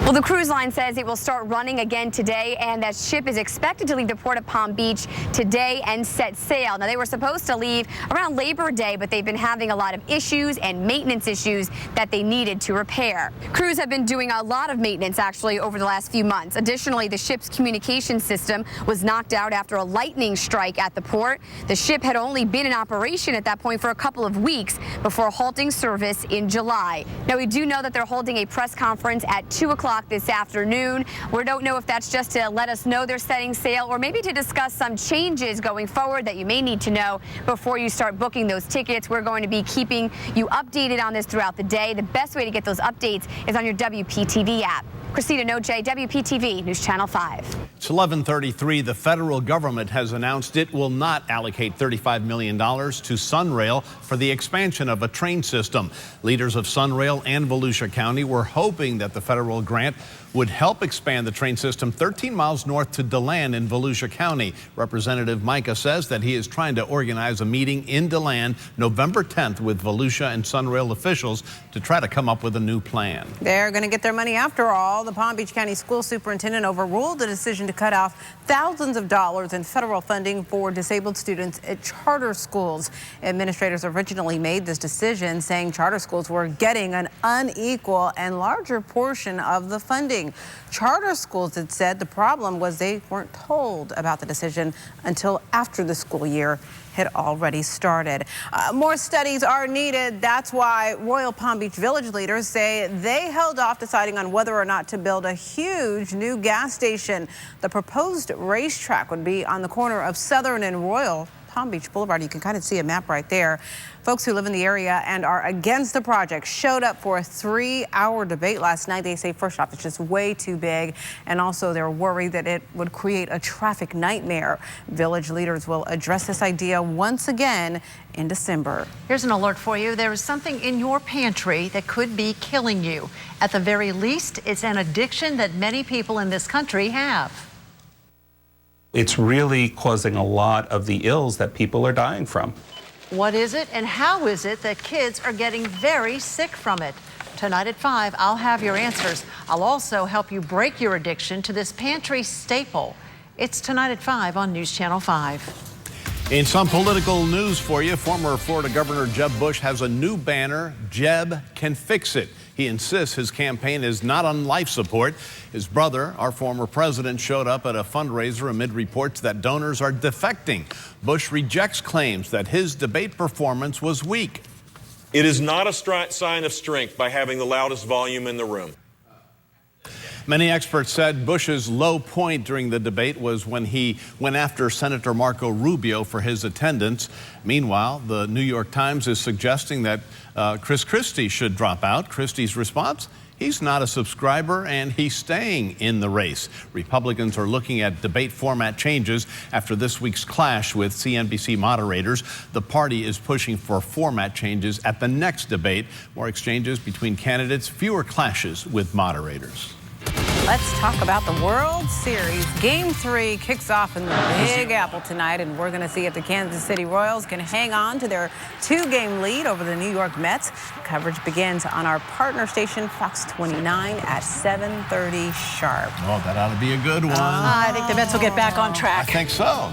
Well, the cruise line says it will start running again today, and that ship is expected to leave the port of Palm Beach today and set sail. Now, they were supposed to leave around Labor Day, but they've been having a lot of issues and maintenance issues that they needed to repair. Crews have been doing a lot of maintenance, actually, over the last few months. Additionally, the ship's communication system was knocked out after a lightning strike at the port. The ship had only been in operation at that point for a couple of weeks before halting service in July. Now, we do know that they're holding a press conference at 2 o'clock this afternoon. We don't know if that's just to let us know they're setting sail or maybe to discuss some changes going forward that you may need to know before you start booking those tickets. We're going to be keeping you updated on this throughout the day. The best way to get those updates is on your WPTV app. Christina Noche, WPTV News Channel 5. It's 11:33. The federal government has announced it will not allocate $35 million to Sunrail for the expansion of a train system. Leaders of Sunrail and Volusia County were hoping that the federal grant would help expand the train system 13 miles north to DeLand in Volusia County. Representative Micah says that he is trying to organize a meeting in DeLand November 10th with Volusia and Sunrail officials to try to come up with a new plan. They're going to get their money after all. The Palm Beach County School Superintendent overruled the decision to cut off thousands of dollars in federal funding for disabled students at charter schools. Administrators originally made this decision saying charter schools were getting an unequal and larger portion of the funding. Charter schools had said the problem was they weren't told about the decision until after the school year had already started. More studies are needed. That's why Royal Palm Beach Village leaders say they held off deciding on whether or not to build a huge new gas station. The proposed racetrack would be on the corner of Southern and Royal Palm Beach Boulevard. You can kind of see a map right there. Folks who live in the area and are against the project showed up for a 3-hour debate last night. They say, first off, it's just way too big, and also they're worried that it would create a traffic nightmare. Village leaders will address this idea once again in December. Here's an alert for you. There is something in your pantry that could be killing you. At the very least, it's an addiction that many people in this country have. It's really causing a lot of the ills that people are dying from. What is it, and how is it that kids are getting very sick from it? Tonight at 5, I'll have your answers. I'll also help you break your addiction to this pantry staple. It's Tonight at 5 on News Channel 5. In some political news for you, former Florida Governor Jeb Bush has a new banner, Jeb Can Fix It. He insists his campaign is not on life support. His brother, our former president, showed up at a fundraiser amid reports that donors are defecting. Bush rejects claims that his debate performance was weak. It is not a sign of strength by having the loudest volume in the room. Many experts said Bush's low point during the debate was when he went after Senator Marco Rubio for his attendance. Meanwhile, the New York Times is suggesting that Chris Christie should drop out. Christie's response? He's not a subscriber and he's staying in the race. Republicans are looking at debate format changes after this week's clash with CNBC moderators. The party is pushing for format changes at the next debate. More exchanges between candidates, fewer clashes with moderators. Let's talk about the World Series. Game 3 kicks off in the Big Apple tonight, and we're going to see if the Kansas City Royals can hang on to their 2-game lead over the New York Mets. Coverage begins on our partner station, Fox 29, at 7:30 sharp. Oh, that ought to be a good one. I think the Mets will get back on track. I think so.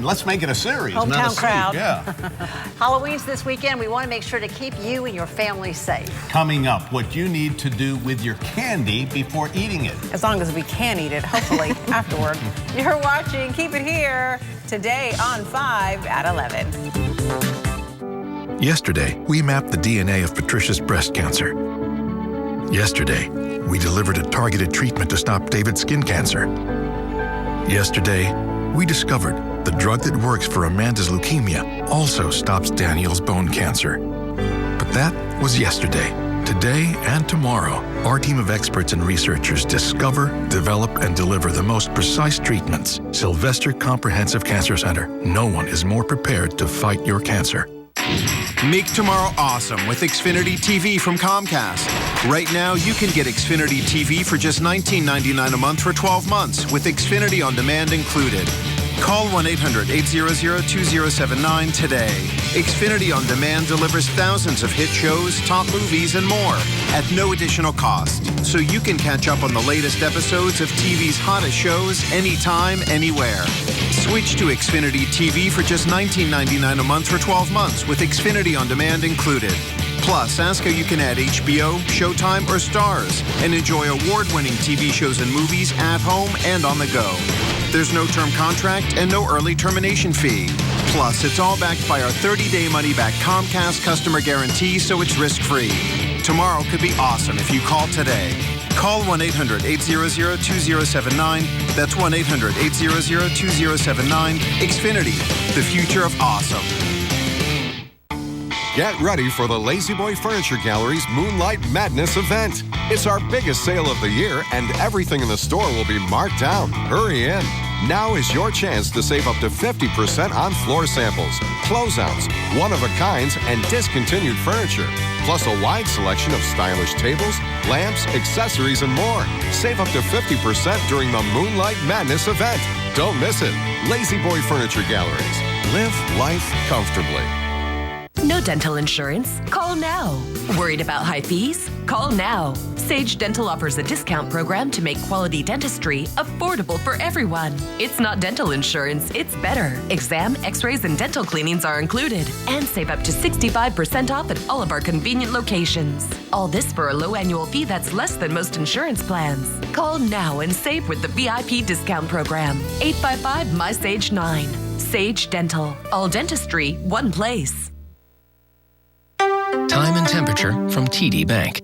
Let's make it a series, Hometown not a crowd. seed. Yeah. Halloween's this weekend. We want to make sure to keep you and your family safe. Coming up, what you need to do with your candy before eating it. As long as we can eat it, hopefully, afterward. You're watching Keep It Here today on 5 at 11. Yesterday, we mapped the DNA of Patricia's breast cancer. Yesterday, we delivered a targeted treatment to stop David's skin cancer. Yesterday, we discovered the drug that works for Amanda's leukemia also stops Daniel's bone cancer. But that was yesterday. Today and tomorrow, our team of experts and researchers discover, develop, and deliver the most precise treatments. Sylvester Comprehensive Cancer Center. No one is more prepared to fight your cancer. Make tomorrow awesome with Xfinity TV from Comcast. Right now, you can get Xfinity TV for just $19.99 a month for 12 months, with Xfinity On Demand included. Call 1-800-800-2079 today. Xfinity On Demand delivers thousands of hit shows, top movies, and more at no additional cost. So you can catch up on the latest episodes of TV's hottest shows anytime, anywhere. Switch to Xfinity TV for just $19.99 a month for 12 months with Xfinity On Demand included. Plus, ask how you can add HBO, Showtime, or Starz and enjoy award-winning TV shows and movies at home and on the go. There's no term contract and no early termination fee. Plus, it's all backed by our 30-day money-back Comcast customer guarantee, so it's risk-free. Tomorrow could be awesome if you call today. Call 1-800-800-2079. That's 1-800-800-2079. Xfinity, the future of awesome. Get ready for the La-Z-Boy Furniture Gallery's Moonlight Madness event. It's our biggest sale of the year, and everything in the store will be marked down. Hurry in. Now is your chance to save up to 50% on floor samples, closeouts, one-of-a-kinds, and discontinued furniture. Plus a wide selection of stylish tables, lamps, accessories, and more. Save up to 50% during the Moonlight Madness event. Don't miss it. La-Z-Boy Furniture Galleries. Live life comfortably. No dental insurance? Call now. Worried about high fees? Call now. Sage Dental offers a discount program to make quality dentistry affordable for everyone. It's not dental insurance, it's better. Exam, x-rays, and dental cleanings are included. And save up to 65% off at all of our convenient locations. All this for a low annual fee that's less than most insurance plans. Call now and save with the VIP discount program. 855-MY-SAGE-9. Sage Dental. All dentistry, one place. Time and temperature from TD Bank.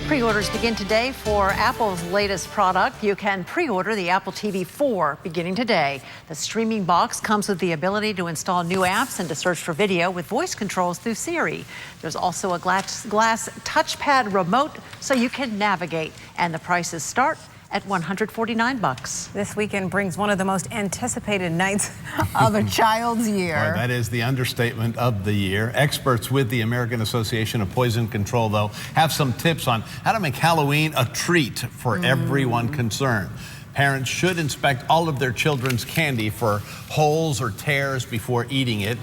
Pre-orders begin today for Apple's latest product. You can pre-order the Apple TV 4 beginning today. The streaming box comes with the ability to install new apps and to search for video with voice controls through Siri. There's also a glass touchpad remote so you can navigate, and the prices start at $149. This weekend brings one of the most anticipated nights of a child's year. Boy, that is the understatement of the year. Experts with the American Association of Poison Control, though, have some tips on how to make Halloween a treat for everyone concerned. Parents should inspect all of their children's candy for holes or tears before eating it.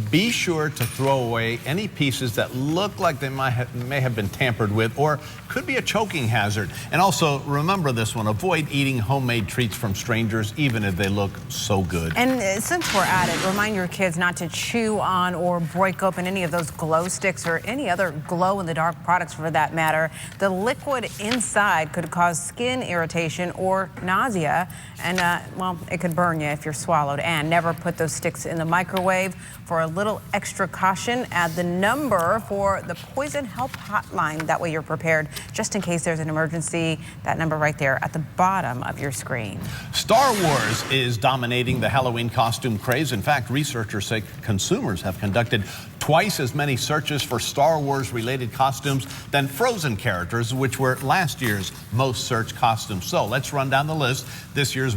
Be sure to throw away any pieces that look like they may have been tampered with or could be a choking hazard. And also, remember this one, avoid eating homemade treats from strangers, even if they look so good. And since we're at it, remind your kids not to chew on or break open any of those glow sticks or any other glow-in-the-dark products for that matter. The liquid inside could cause skin irritation or nausea, and well, it could burn you if you're swallowed. And never put those sticks in the microwave. For a little extra caution, add the number for the Poison Help Hotline. That way you're prepared just in case there's an emergency. That number right there at the bottom of your screen. Star Wars is dominating the Halloween costume craze. In fact, researchers say consumers have conducted twice as many searches for Star Wars related costumes than Frozen characters, which were last year's most searched costumes. So let's run down the list. This year's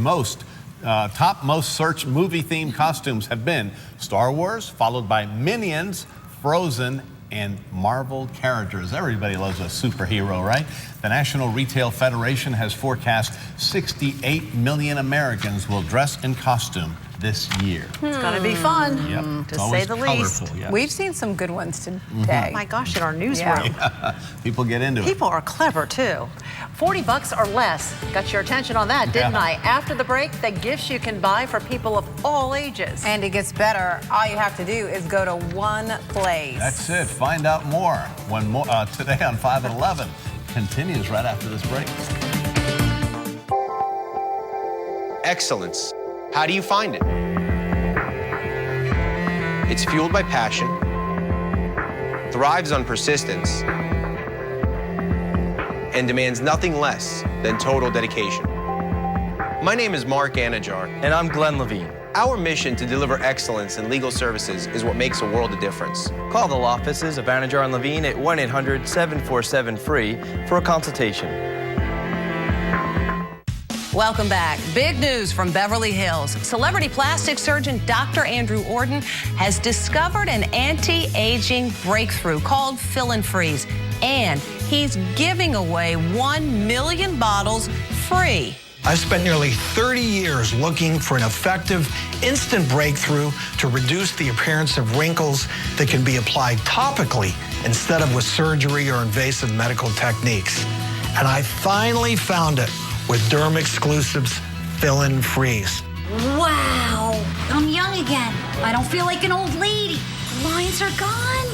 top most searched movie themed costumes have been Star Wars, followed by Minions, Frozen, and Marvel characters. Everybody loves a superhero, right? The National Retail Federation has forecast 68 million Americans will dress in costume this year. It's going to be fun, Yep. to say the least. Yes. We've seen some good ones today. Oh my gosh, in our newsroom. Yeah. People get into it. People are clever too. $40 or less. Got your attention on that, didn't I? After the break, the gifts you can buy for people of all ages. And it gets better. All you have to do is go to one place. That's it. Find out more when today on 5 at 11 continues right after this break. Excellence. How do you find it? It's fueled by passion, thrives on persistence, and demands nothing less than total dedication. My name is Mark Anajar. And I'm Glenn Levine. Our mission to deliver excellence in legal services is what makes a world of difference. Call the law offices of Anajar and Levine at 1-800-747-FREE for a consultation. Welcome back. Big news from Beverly Hills. Celebrity plastic surgeon Dr. Andrew Orden has discovered an anti-aging breakthrough called Fill and Freeze. And he's giving away 1 million bottles free. I've spent nearly 30 years looking for an effective, instant breakthrough to reduce the appearance of wrinkles that can be applied topically instead of with surgery or invasive medical techniques. And I finally found it with Derm Exclusives Fill and Freeze. Wow, I'm young again. I don't feel like an old lady. The lines are gone.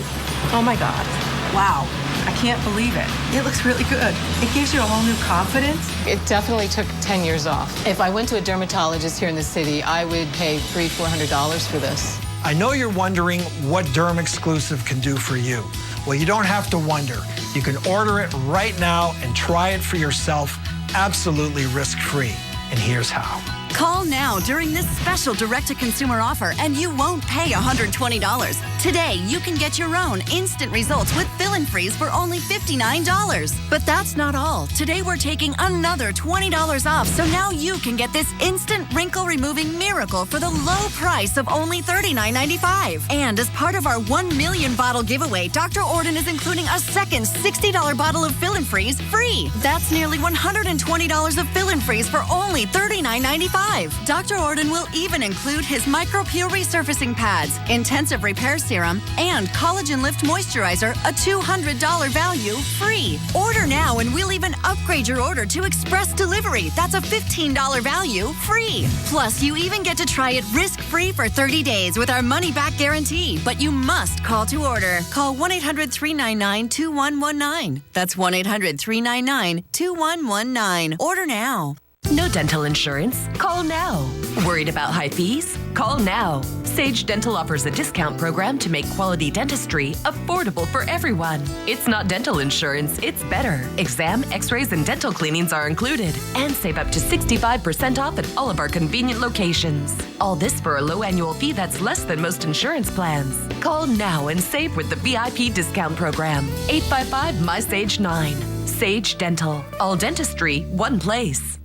Oh my God. Wow. I can't believe it. It looks really good. It gives you a whole new confidence. It definitely took 10 years off. If I went to a dermatologist here in the city, I would pay $300-400 for this. I know you're wondering what Derm Exclusive can do for you. Well, you don't have to wonder. You can order it right now and try it for yourself absolutely risk-free. And here's how. Call now during this special direct-to-consumer offer and you won't pay $120. Today, you can get your own instant results with Fill and Freeze for only $59. But that's not all. Today, we're taking another $20 off, so now you can get this instant wrinkle-removing miracle for the low price of only $39.95. And as part of our 1 million bottle giveaway, Dr. Orden is including a second $60 bottle of Fill and Freeze free. That's nearly $120 of Fill and Freeze for only $39.95. Dr. Orden will even include his MicroPure resurfacing pads, intensive repair serum, and collagen lift moisturizer, a $200 value free. Order now and we'll even upgrade your order to express delivery. That's a $15 value free. Plus, you even get to try it risk-free for 30 days with our money-back guarantee. But you must call to order. Call 1-800-399-2119. That's 1-800-399-2119. Order now. No dental insurance? Call now. Worried about high fees? Call now. Sage Dental offers a discount program to make quality dentistry affordable for everyone. It's not dental insurance, it's better. Exam, x-rays, and dental cleanings are included. And save up to 65% off at all of our convenient locations. All this for a low annual fee that's less than most insurance plans. Call now and save with the VIP discount program. 855-MY-SAGE-9. Sage Dental. All dentistry, one place.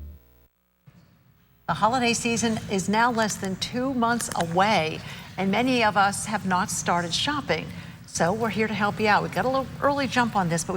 The holiday season is now less than 2 months away, and many of us have not started shopping. So we're here to help you out. We've got a little early jump on this, but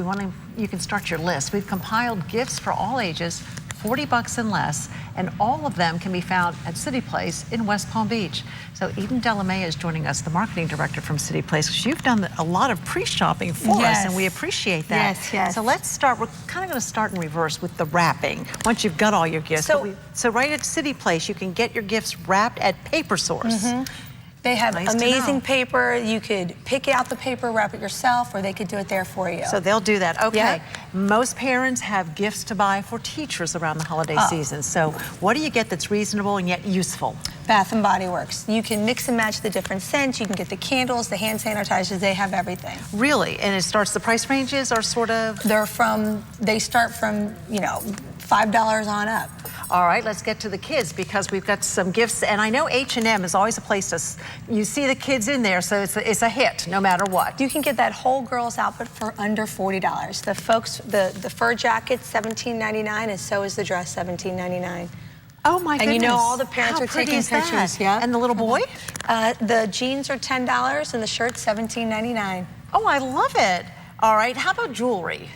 you can start your list. We've compiled gifts for all ages $40 and less, and all of them can be found at City Place in West Palm Beach. So Eden Delamay is joining us, the marketing director from City Place, because you've done a lot of pre-shopping for us, and we appreciate that. Yes, yes. So let's start. We're kind of going to start in reverse with the wrapping. Once you've got all your gifts, so right at City Place, you can get your gifts wrapped at Paper Source. They have Nice to amazing know. paper. You could pick out the paper, wrap it yourself, or they could do it there for you. So they'll do that. Okay. Yeah. Most parents have gifts to buy for teachers around the holiday season. So what do you get that's reasonable and yet useful? Bath and Body Works. You can mix and match the different scents. You can get the candles, the hand sanitizers. They have everything. Really? And it starts, the price ranges are sort of? They start from, you know, $5 on up. All right, let's get to the kids because we've got some gifts. And I know H&M is always a place to, you see the kids in there, so it's a hit no matter what. You can get that whole girls outfit for under $40. The folks, the fur jacket, $17.99, and so is the dress, $17.99. Oh my goodness. And you know all the parents How are taking pretty is that? pictures. Yeah. And the little boy? The jeans are $10 and the shirt's $17.99. Oh, I love it. All right, how about jewelry?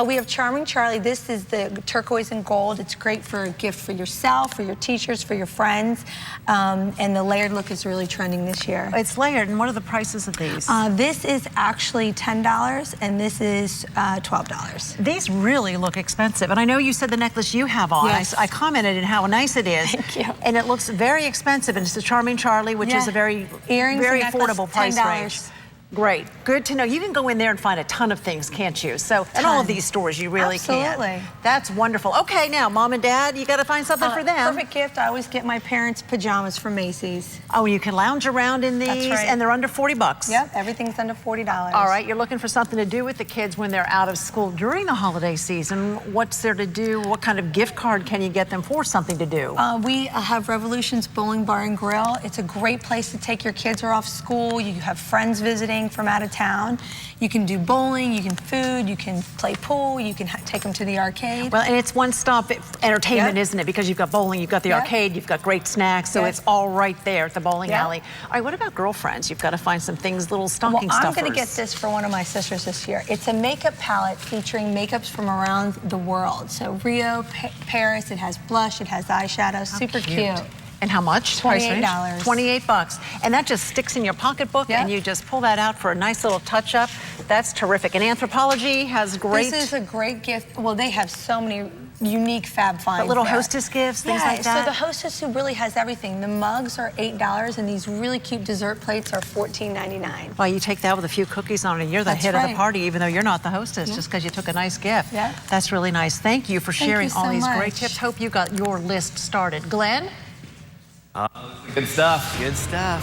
We have Charming Charlie. This is the turquoise and gold. It's great for a gift for yourself, for your teachers, for your friends. And the layered look is really trending this year. It's layered, and what are the prices of these? This is actually $10, and this is $12. These really look expensive. And I know you said the necklace you have on. Yes. I commented on how nice it is. Thank you. And it looks very expensive. And it's a Charming Charlie, which is a very, Earrings very and necklace, affordable price $10. range. Great. Good to know. You can go in there and find a ton of things, can't you? So, at all of these stores, you really Absolutely. can. That's wonderful. Okay, now, Mom and Dad, you got to find something for them. Perfect gift. I always get my parents' pajamas from Macy's. Oh, you can lounge around in these, That's right. and they're under $40. Yep, everything's under $40. All right, you're looking for something to do with the kids when they're out of school during the holiday season. What's there to do? What kind of gift card can you get them for something to do? We have Revolution's Bowling Bar and Grill. It's a great place to take your kids who are off school. You have friends visiting from out of town. You can do bowling, you can food, you can play pool, you can take them to the arcade. Well, and it's one-stop entertainment, isn't it? Because you've got bowling, you've got the arcade, you've got great snacks, so it's all right there at the bowling alley. All right, what about girlfriends? You've got to find some things, little stocking stuffers. I'm going to get this for one of my sisters this year. It's a makeup palette featuring makeups from around the world. So Rio, Paris, it has blush, it has eyeshadow, super cute. And how much? $28. $28. And that just sticks in your pocketbook, and you just pull that out for a nice little touch-up. That's terrific. And Anthropologie has great... This is a great gift. Well, they have so many unique fab finds. But little there. hostess gifts, things like that? So the hostess who really has everything. The mugs are $8, and these really cute dessert plates are $14.99. Well, you take that with a few cookies on it, and you're the hit of the party, even though you're not the hostess, just because you took a nice gift. Yeah. That's really nice. Thank you for sharing all these great much. tips. Hope you got your list started. Glenn? Good stuff. Good stuff.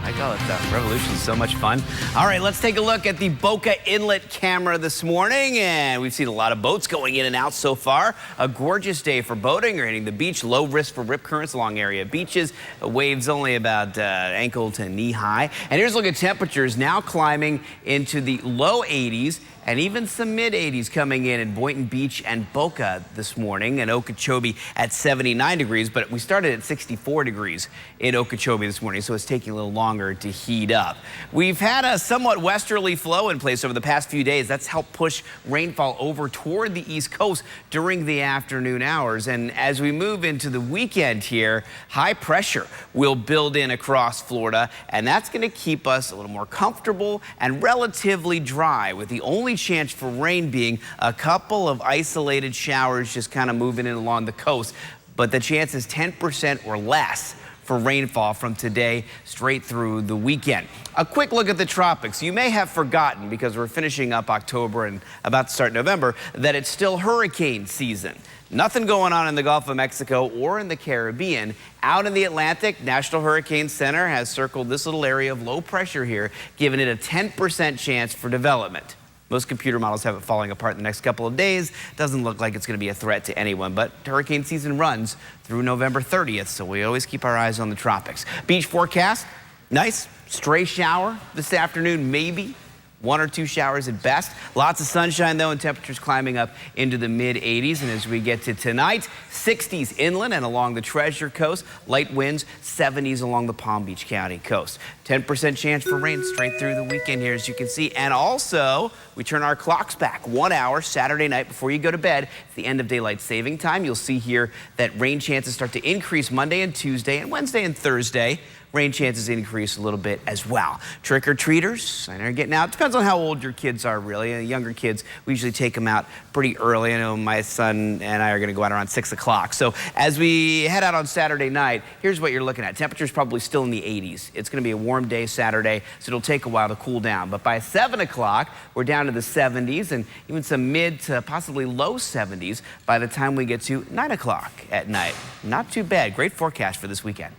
I call it that. Revolution is so much fun. All right, let's take a look at the Boca Inlet camera this morning. And we've seen a lot of boats going in and out so far. A gorgeous day for boating or hitting the beach. Low risk for rip currents along area beaches. Waves only about ankle to knee high. And here's a look at temperatures now climbing into the low 80s. And even some mid-80s coming in Boynton Beach and Boca this morning, and Okeechobee at 79 degrees, but we started at 64 degrees in Okeechobee this morning, so it's taking a little longer to heat up. We've had a somewhat westerly flow in place over the past few days. That's helped push rainfall over toward the East Coast during the afternoon hours. And as we move into the weekend here, high pressure will build in across Florida, and that's going to keep us a little more comfortable and relatively dry, with the only chance for rain being a couple of isolated showers just kind of moving in along the coast. But the chance is 10% or less for rainfall from today straight through the weekend. A quick look at the tropics. You may have forgotten, because we're finishing up October and about to start November, that it's still hurricane season. Nothing going on in the Gulf of Mexico or in the Caribbean. Out in the Atlantic, National Hurricane Center has circled this little area of low pressure here, giving it a 10% chance for development. Most computer models have it falling apart in the next couple of days. Doesn't look like it's going to be a threat to anyone, but hurricane season runs through November 30th, so we always keep our eyes on the tropics. Beach forecast, nice stray shower this afternoon, maybe. 1 or 2 showers at best. Lots of sunshine, though, and temperatures climbing up into the mid-80s. And as we get to tonight, 60s inland and along the Treasure Coast. Light winds, 70s along the Palm Beach County coast. 10% chance for rain straight through the weekend here, as you can see. And also, we turn our clocks back 1 hour Saturday night before you go to bed. It's the end of daylight saving time. You'll see here that rain chances start to increase Monday and Tuesday, and Wednesday and Thursday. Rain chances increase a little bit as well. Trick-or-treaters, I know you're getting out. Depends on how old your kids are, really. Younger kids, we usually take them out pretty early. I know my son and I are going to go out around 6 o'clock. So as we head out on Saturday night, here's what you're looking at. Temperatures probably still in the 80s. It's going to be a warm day Saturday, so it'll take a while to cool down. But by 7 o'clock, we're down to the 70s and even some mid to possibly low 70s by the time we get to 9 o'clock at night. Not too bad. Great forecast for this weekend.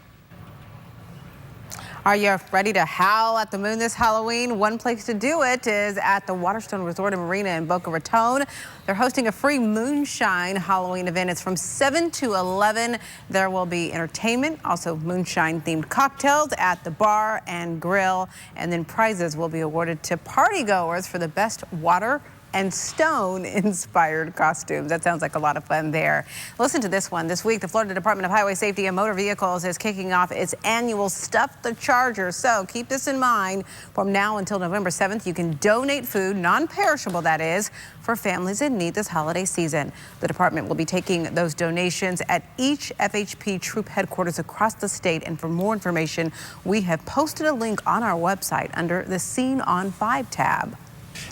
Are you ready to howl at the moon this Halloween? One place to do it is at the Waterstone Resort and Marina in Boca Raton. They're hosting a free moonshine Halloween event. It's from 7 to 11. There will be entertainment, also moonshine-themed cocktails at the bar and grill, and then prizes will be awarded to partygoers for the best water and stone-inspired costumes. That sounds like a lot of fun there. Listen to this one. This week, the Florida Department of Highway Safety and Motor Vehicles is kicking off its annual Stuff the Charger. So keep this in mind. From now until November 7th, you can donate food, non-perishable that is, for families in need this holiday season. The department will be taking those donations at each FHP troop headquarters across the state. And for more information, we have posted a link on our website under the Scene on 5 tab.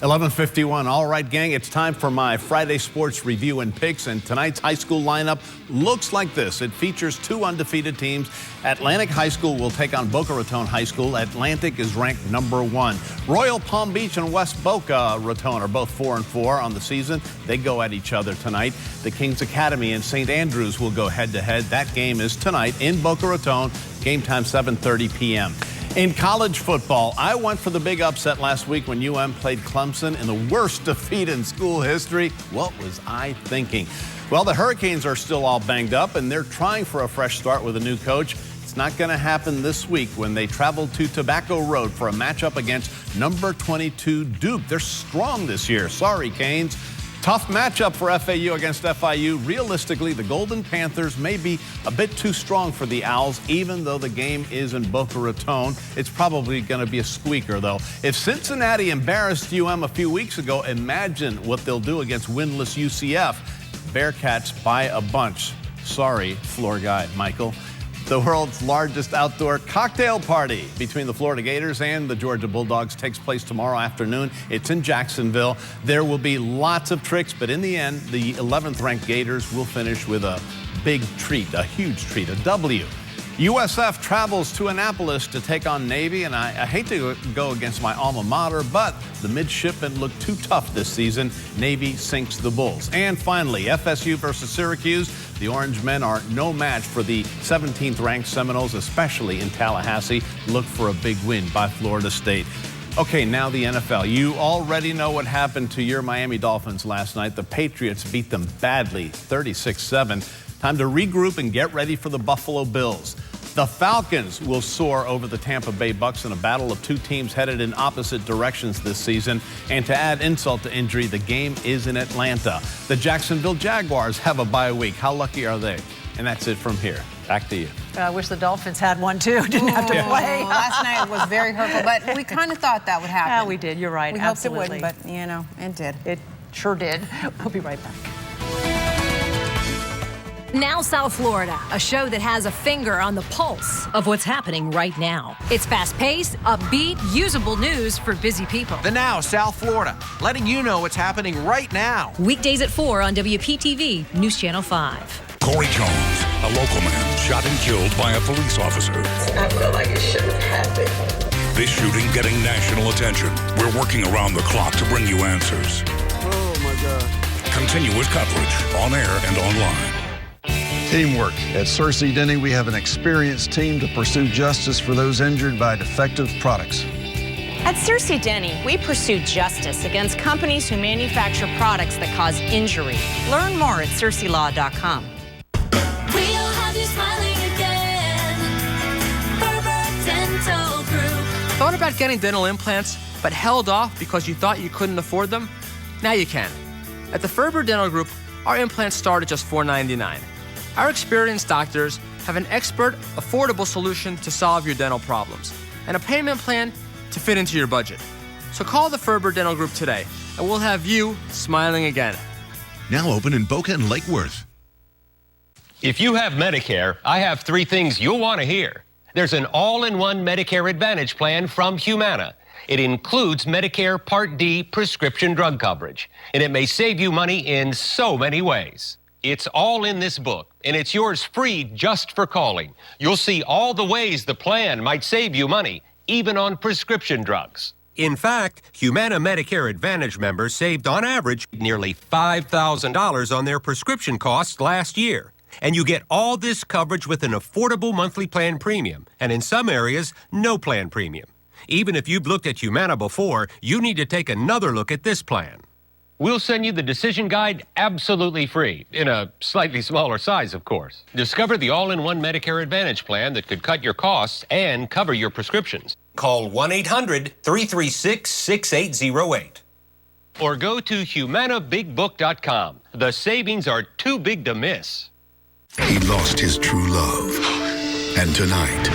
11:51. All right, gang, it's time for my Friday sports review and picks. And tonight's high school lineup looks like this. It features 2 undefeated teams. Atlantic High School will take on Boca Raton High School. Atlantic is ranked number 1. Royal Palm Beach and West Boca Raton are both 4-4 on the season. They go at each other tonight. The Kings Academy and St. Andrews will go head-to-head. That game is tonight in Boca Raton. Game time 7:30 p.m. In college football, I went for the big upset last week when UM played Clemson in the worst defeat in school history. What was I thinking? Well, the Hurricanes are still all banged up, and they're trying for a fresh start with a new coach. It's not going to happen this week when they travel to Tobacco Road for a matchup against number 22 Duke. They're strong this year. Sorry, Canes. Tough matchup for FAU against FIU. Realistically, the Golden Panthers may be a bit too strong for the Owls, even though the game is in Boca Raton. It's probably going to be a squeaker, though. If Cincinnati embarrassed UM a few weeks ago, imagine what they'll do against winless UCF. Bearcats by a bunch. Sorry, floor guy Michael. The world's largest outdoor cocktail party between the Florida Gators and the Georgia Bulldogs takes place tomorrow afternoon. It's in Jacksonville. There will be lots of tricks, but in the end, the 11th ranked Gators will finish with a big treat, a huge treat, a W. USF travels to Annapolis to take on Navy, and I hate to go against my alma mater, but the midshipmen look too tough this season. Navy sinks the Bulls. And finally, FSU versus Syracuse. The Orange Men are no match for the 17th ranked Seminoles, especially in Tallahassee. Look for a big win by Florida State. Okay, now the NFL. You already know what happened to your Miami Dolphins last night. The Patriots beat them badly, 36-7. Time to regroup and get ready for the Buffalo Bills. The Falcons will soar over the Tampa Bay Bucks in a battle of 2 teams headed in opposite directions this season. And to add insult to injury, the game is in Atlanta. The Jacksonville Jaguars have a bye week. How lucky are they? And that's it from here. Back to you. I wish the Dolphins had one, too. Didn't have to play. Last night was very hurtful, but we kind of thought that would happen. Yeah, we did. You're right. We Absolutely. hoped it wouldn't, but, you know, it did. It sure did. We'll be right back. Now South Florida, a show that has a finger on the pulse of what's happening right now. It's fast-paced, upbeat, usable news for busy people. The Now South Florida, letting you know what's happening right now. Weekdays at 4 on WPTV, News Channel 5. Corey Jones, a local man shot and killed by a police officer. I feel like it should have happened. This shooting getting national attention. We're working around the clock to bring you answers. Oh, my God. Continuous coverage, on air and online. Teamwork. At Cersei Denny, we have an experienced team to pursue justice for those injured by defective products. At Cersei Denny, we pursue justice against companies who manufacture products that cause injury. Learn more at CerseiLaw.com. We'll have you smiling again. Berber Dental Group. Thought about getting dental implants? but held off because you thought you couldn't afford them? Now you can. At the Ferber Dental Group, our implants start at just $4.99. Our experienced doctors have an expert, affordable solution to solve your dental problems and a payment plan to fit into your budget. So call the Ferber Dental Group today, and we'll have you smiling again. Now open in Boca and Lake Worth. If you have Medicare, I have 3 things you'll want to hear. There's an all-in-one Medicare Advantage plan from Humana. It includes Medicare Part D prescription drug coverage, and it may save you money in so many ways. It's all in this book, and it's yours free just for calling. You'll see all the ways the plan might save you money, even on prescription drugs. In fact, Humana Medicare Advantage members saved on average nearly $5,000 on their prescription costs last year. And you get all this coverage with an affordable monthly plan premium, and in some areas, no plan premium. Even if you've looked at Humana before, you need to take another look at this plan. We'll send you the decision guide absolutely free, in a slightly smaller size, of course. Discover the all-in-one Medicare Advantage plan that could cut your costs and cover your prescriptions. Call 1-800-336-6808. Or go to HumanaBigBook.com. The savings are too big to miss. He lost his true love. And tonight,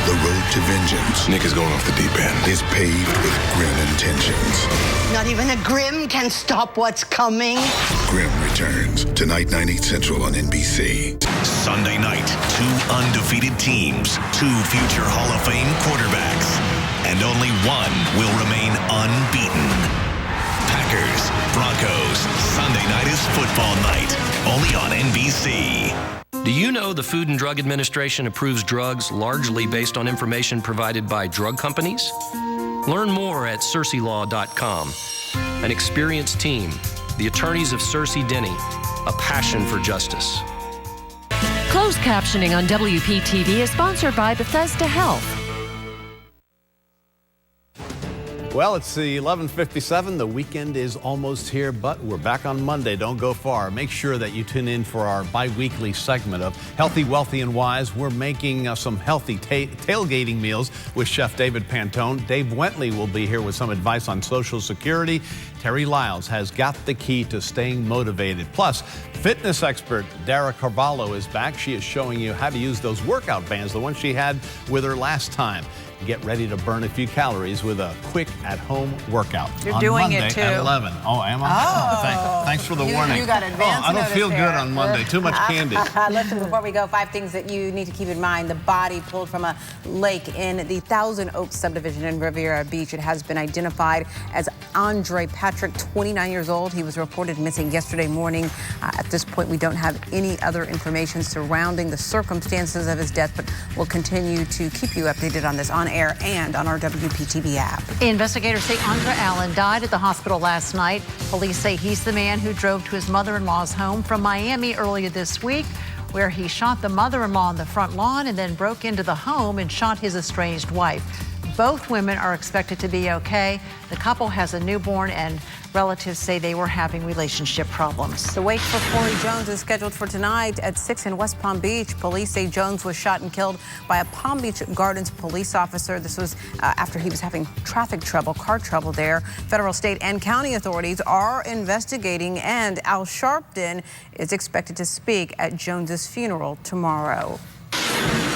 the road to vengeance. Nick is going off the deep end. Is paved with grim intentions. Not even a Grim can stop what's coming. Grim returns tonight, 9/8 Central on NBC. Sunday night, 2 undefeated teams, 2 future Hall of Fame quarterbacks, and only one will remain unbeaten. Packers, Broncos, Sunday night is football night, only on NBC. Do you know the Food and Drug Administration approves drugs largely based on information provided by drug companies? Learn more at CerseiLaw.com. An experienced team, the attorneys of Cersei Denny, a passion for justice. Closed captioning on WPTV is sponsored by Bethesda Health. Well, it's the 11:57. The weekend is almost here, but we're back on Monday. Don't go far. Make sure that you tune in for our bi-weekly segment of Healthy, Wealthy, and Wise. We're making some healthy tailgating meals with Chef David Pantone. Dave Wentley will be here with some advice on Social Security. Terry Lyles has got the key to staying motivated. Plus, fitness expert Dara Carvalho is back. She is showing you how to use those workout bands, the ones she had with her last time. Get ready to burn a few calories with a quick at-home workout. You're on doing Monday it, too. at 11. Oh, am I? Oh. Thanks for the warning. You got advance I don't feel notice good there. on Monday. Too much candy. Listen, before we go, 5 things that you need to keep in mind. The body pulled from a lake in the Thousand Oaks subdivision in Riviera Beach. It has been identified as Andre Patrick, 29 years old. He was reported missing yesterday morning. At this point, we don't have any other information surrounding the circumstances of his death, but we'll continue to keep you updated on this on air and on our WPTV app. Investigators say Andre Allen died at the hospital last night. Police say he's the man who drove to his mother-in-law's home from Miami earlier this week, where he shot the mother-in-law on the front lawn and then broke into the home and shot his estranged wife. Both women are expected to be okay. The couple has a newborn, and relatives say they were having relationship problems. The wake for Corey Jones is scheduled for tonight at 6 in West Palm Beach. Police say Jones was shot and killed by a Palm Beach Gardens police officer. This was after he was having car trouble there. Federal, state, and county authorities are investigating, and Al Sharpton is expected to speak at Jones's funeral tomorrow.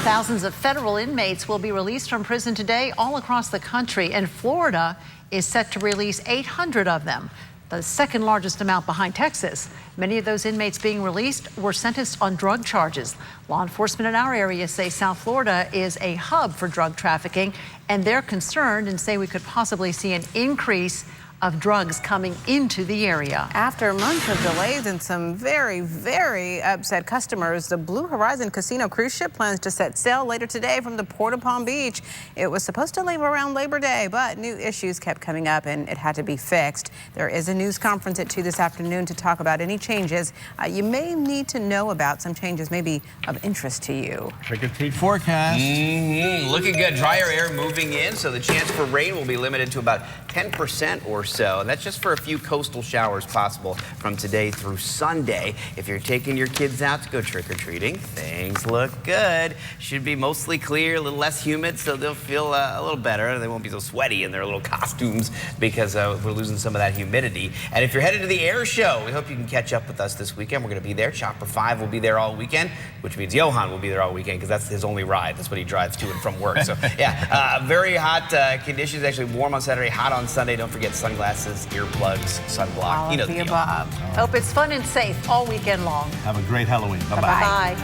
Thousands of federal inmates will be released from prison today all across the country, and Florida is set to release 800 of them, the second largest amount behind Texas. Many of those inmates being released were sentenced on drug charges. Law enforcement in our area say South Florida is a hub for drug trafficking, and they're concerned and say we could possibly see an increase of drugs coming into the area. After months of delays and some very, very upset customers, the Blue Horizon Casino cruise ship plans to set sail later today from the Port of Palm Beach. It was supposed to leave around Labor Day, but new issues kept coming up and it had to be fixed. There is a news conference at 2 this afternoon to talk about any changes you may need to know about. Some changes may be of interest to you. Trick-or-treat forecast. Looking good. Drier air moving in, so the chance for rain will be limited to about 10% or so. And that's just for a few coastal showers possible from today through Sunday. If you're taking your kids out to go trick-or-treating, things look good. Should be mostly clear, a little less humid, so they'll feel a little better. They won't be so sweaty in their little costumes because we're losing some of that humidity. And if you're headed to the air show, we hope you can catch up with us this weekend. We're going to be there. Chopper 5 will be there all weekend, which means Johan will be there all weekend because that's his only ride. That's what he drives to and from work. So, yeah, very hot conditions. Actually warm on Saturday, hot on Sunday. Don't forget sunglasses, earplugs, sunblock. All You know of the deal. above. Hope it's fun and safe all weekend long. Have a great Halloween. Bye-bye. Bye-bye.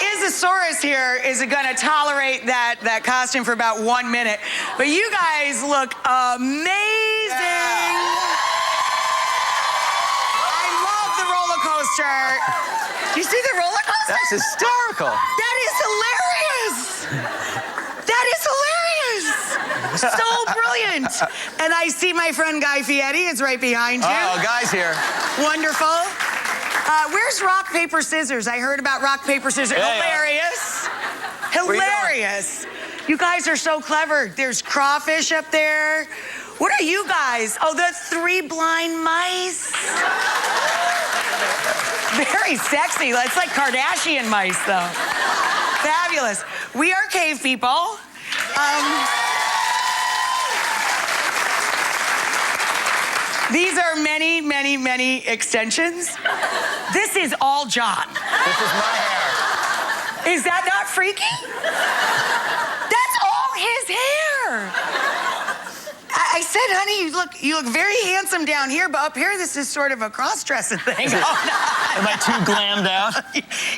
Isasaurus here isn't going to tolerate that costume for about 1 minute. But you guys look amazing. I love the roller coaster. Do you see the roller coaster? That's hysterical. That is hilarious. That is hilarious. So brilliant. And I see my friend Guy Fieri is right behind you. Oh, Guy's here. Wonderful. Where's rock, paper, scissors? I heard about rock, paper, scissors. Yeah, yeah. Hilarious. Where you Hilarious. You guys are so clever. There's crawfish up there. What are you guys? Oh, the 3 blind mice. Very sexy. It's like Kardashian mice, though. Fabulous. We are cave people. These are many, many, many extensions. This is all John. This is my hair. Is that not freaky? That's all his hair. I said, honey, you look very handsome down here, but up here, this is sort of a cross-dressing thing. Am I too glammed out?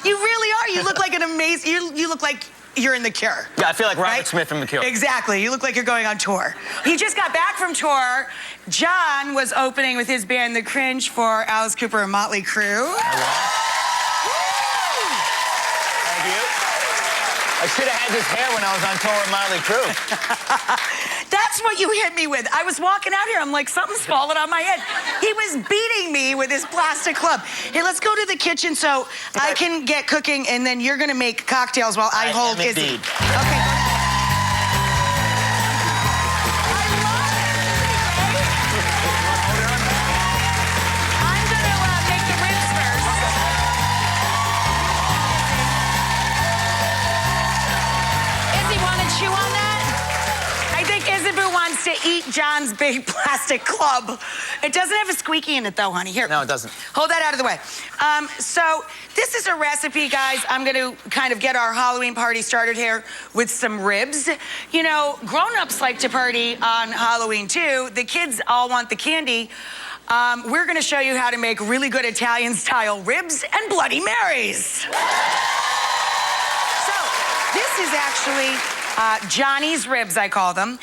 You really are. You look like an amazing. You look like you're in The Cure. Yeah, I feel like Robert right? Smith from The Cure. Exactly. You look like you're going on tour. He just got back from tour. John was opening with his band The Cringe for Alice Cooper and Motley Crue. Thank you. I should have had this hair when I was on tour with Motley Crue. That's what you hit me with. I was walking out here. I'm like, something's falling on my head. He was beating me with his plastic club. Hey, let's go to the kitchen so I can get cooking, and then you're going to make cocktails while I hold Izzy. Indeed. Okay. I'm going to make the ribs first. Izzy, want to chew on that? I think Isabel wants to eat John's big plastic club. It doesn't have a squeaky in it, though, honey. Here. No, it doesn't. Hold that out of the way. So this is a recipe, guys. I'm going to kind of get our Halloween party started here with some ribs. You know, grown-ups like to party on Halloween, too. The kids all want the candy. We're going to show you how to make really good Italian-style ribs and Bloody Marys. So this is actually Johnny's ribs, I call them.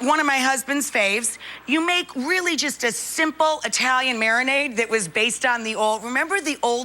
One of my husband's faves. You make really just a simple Italian marinade that was based on the remember the old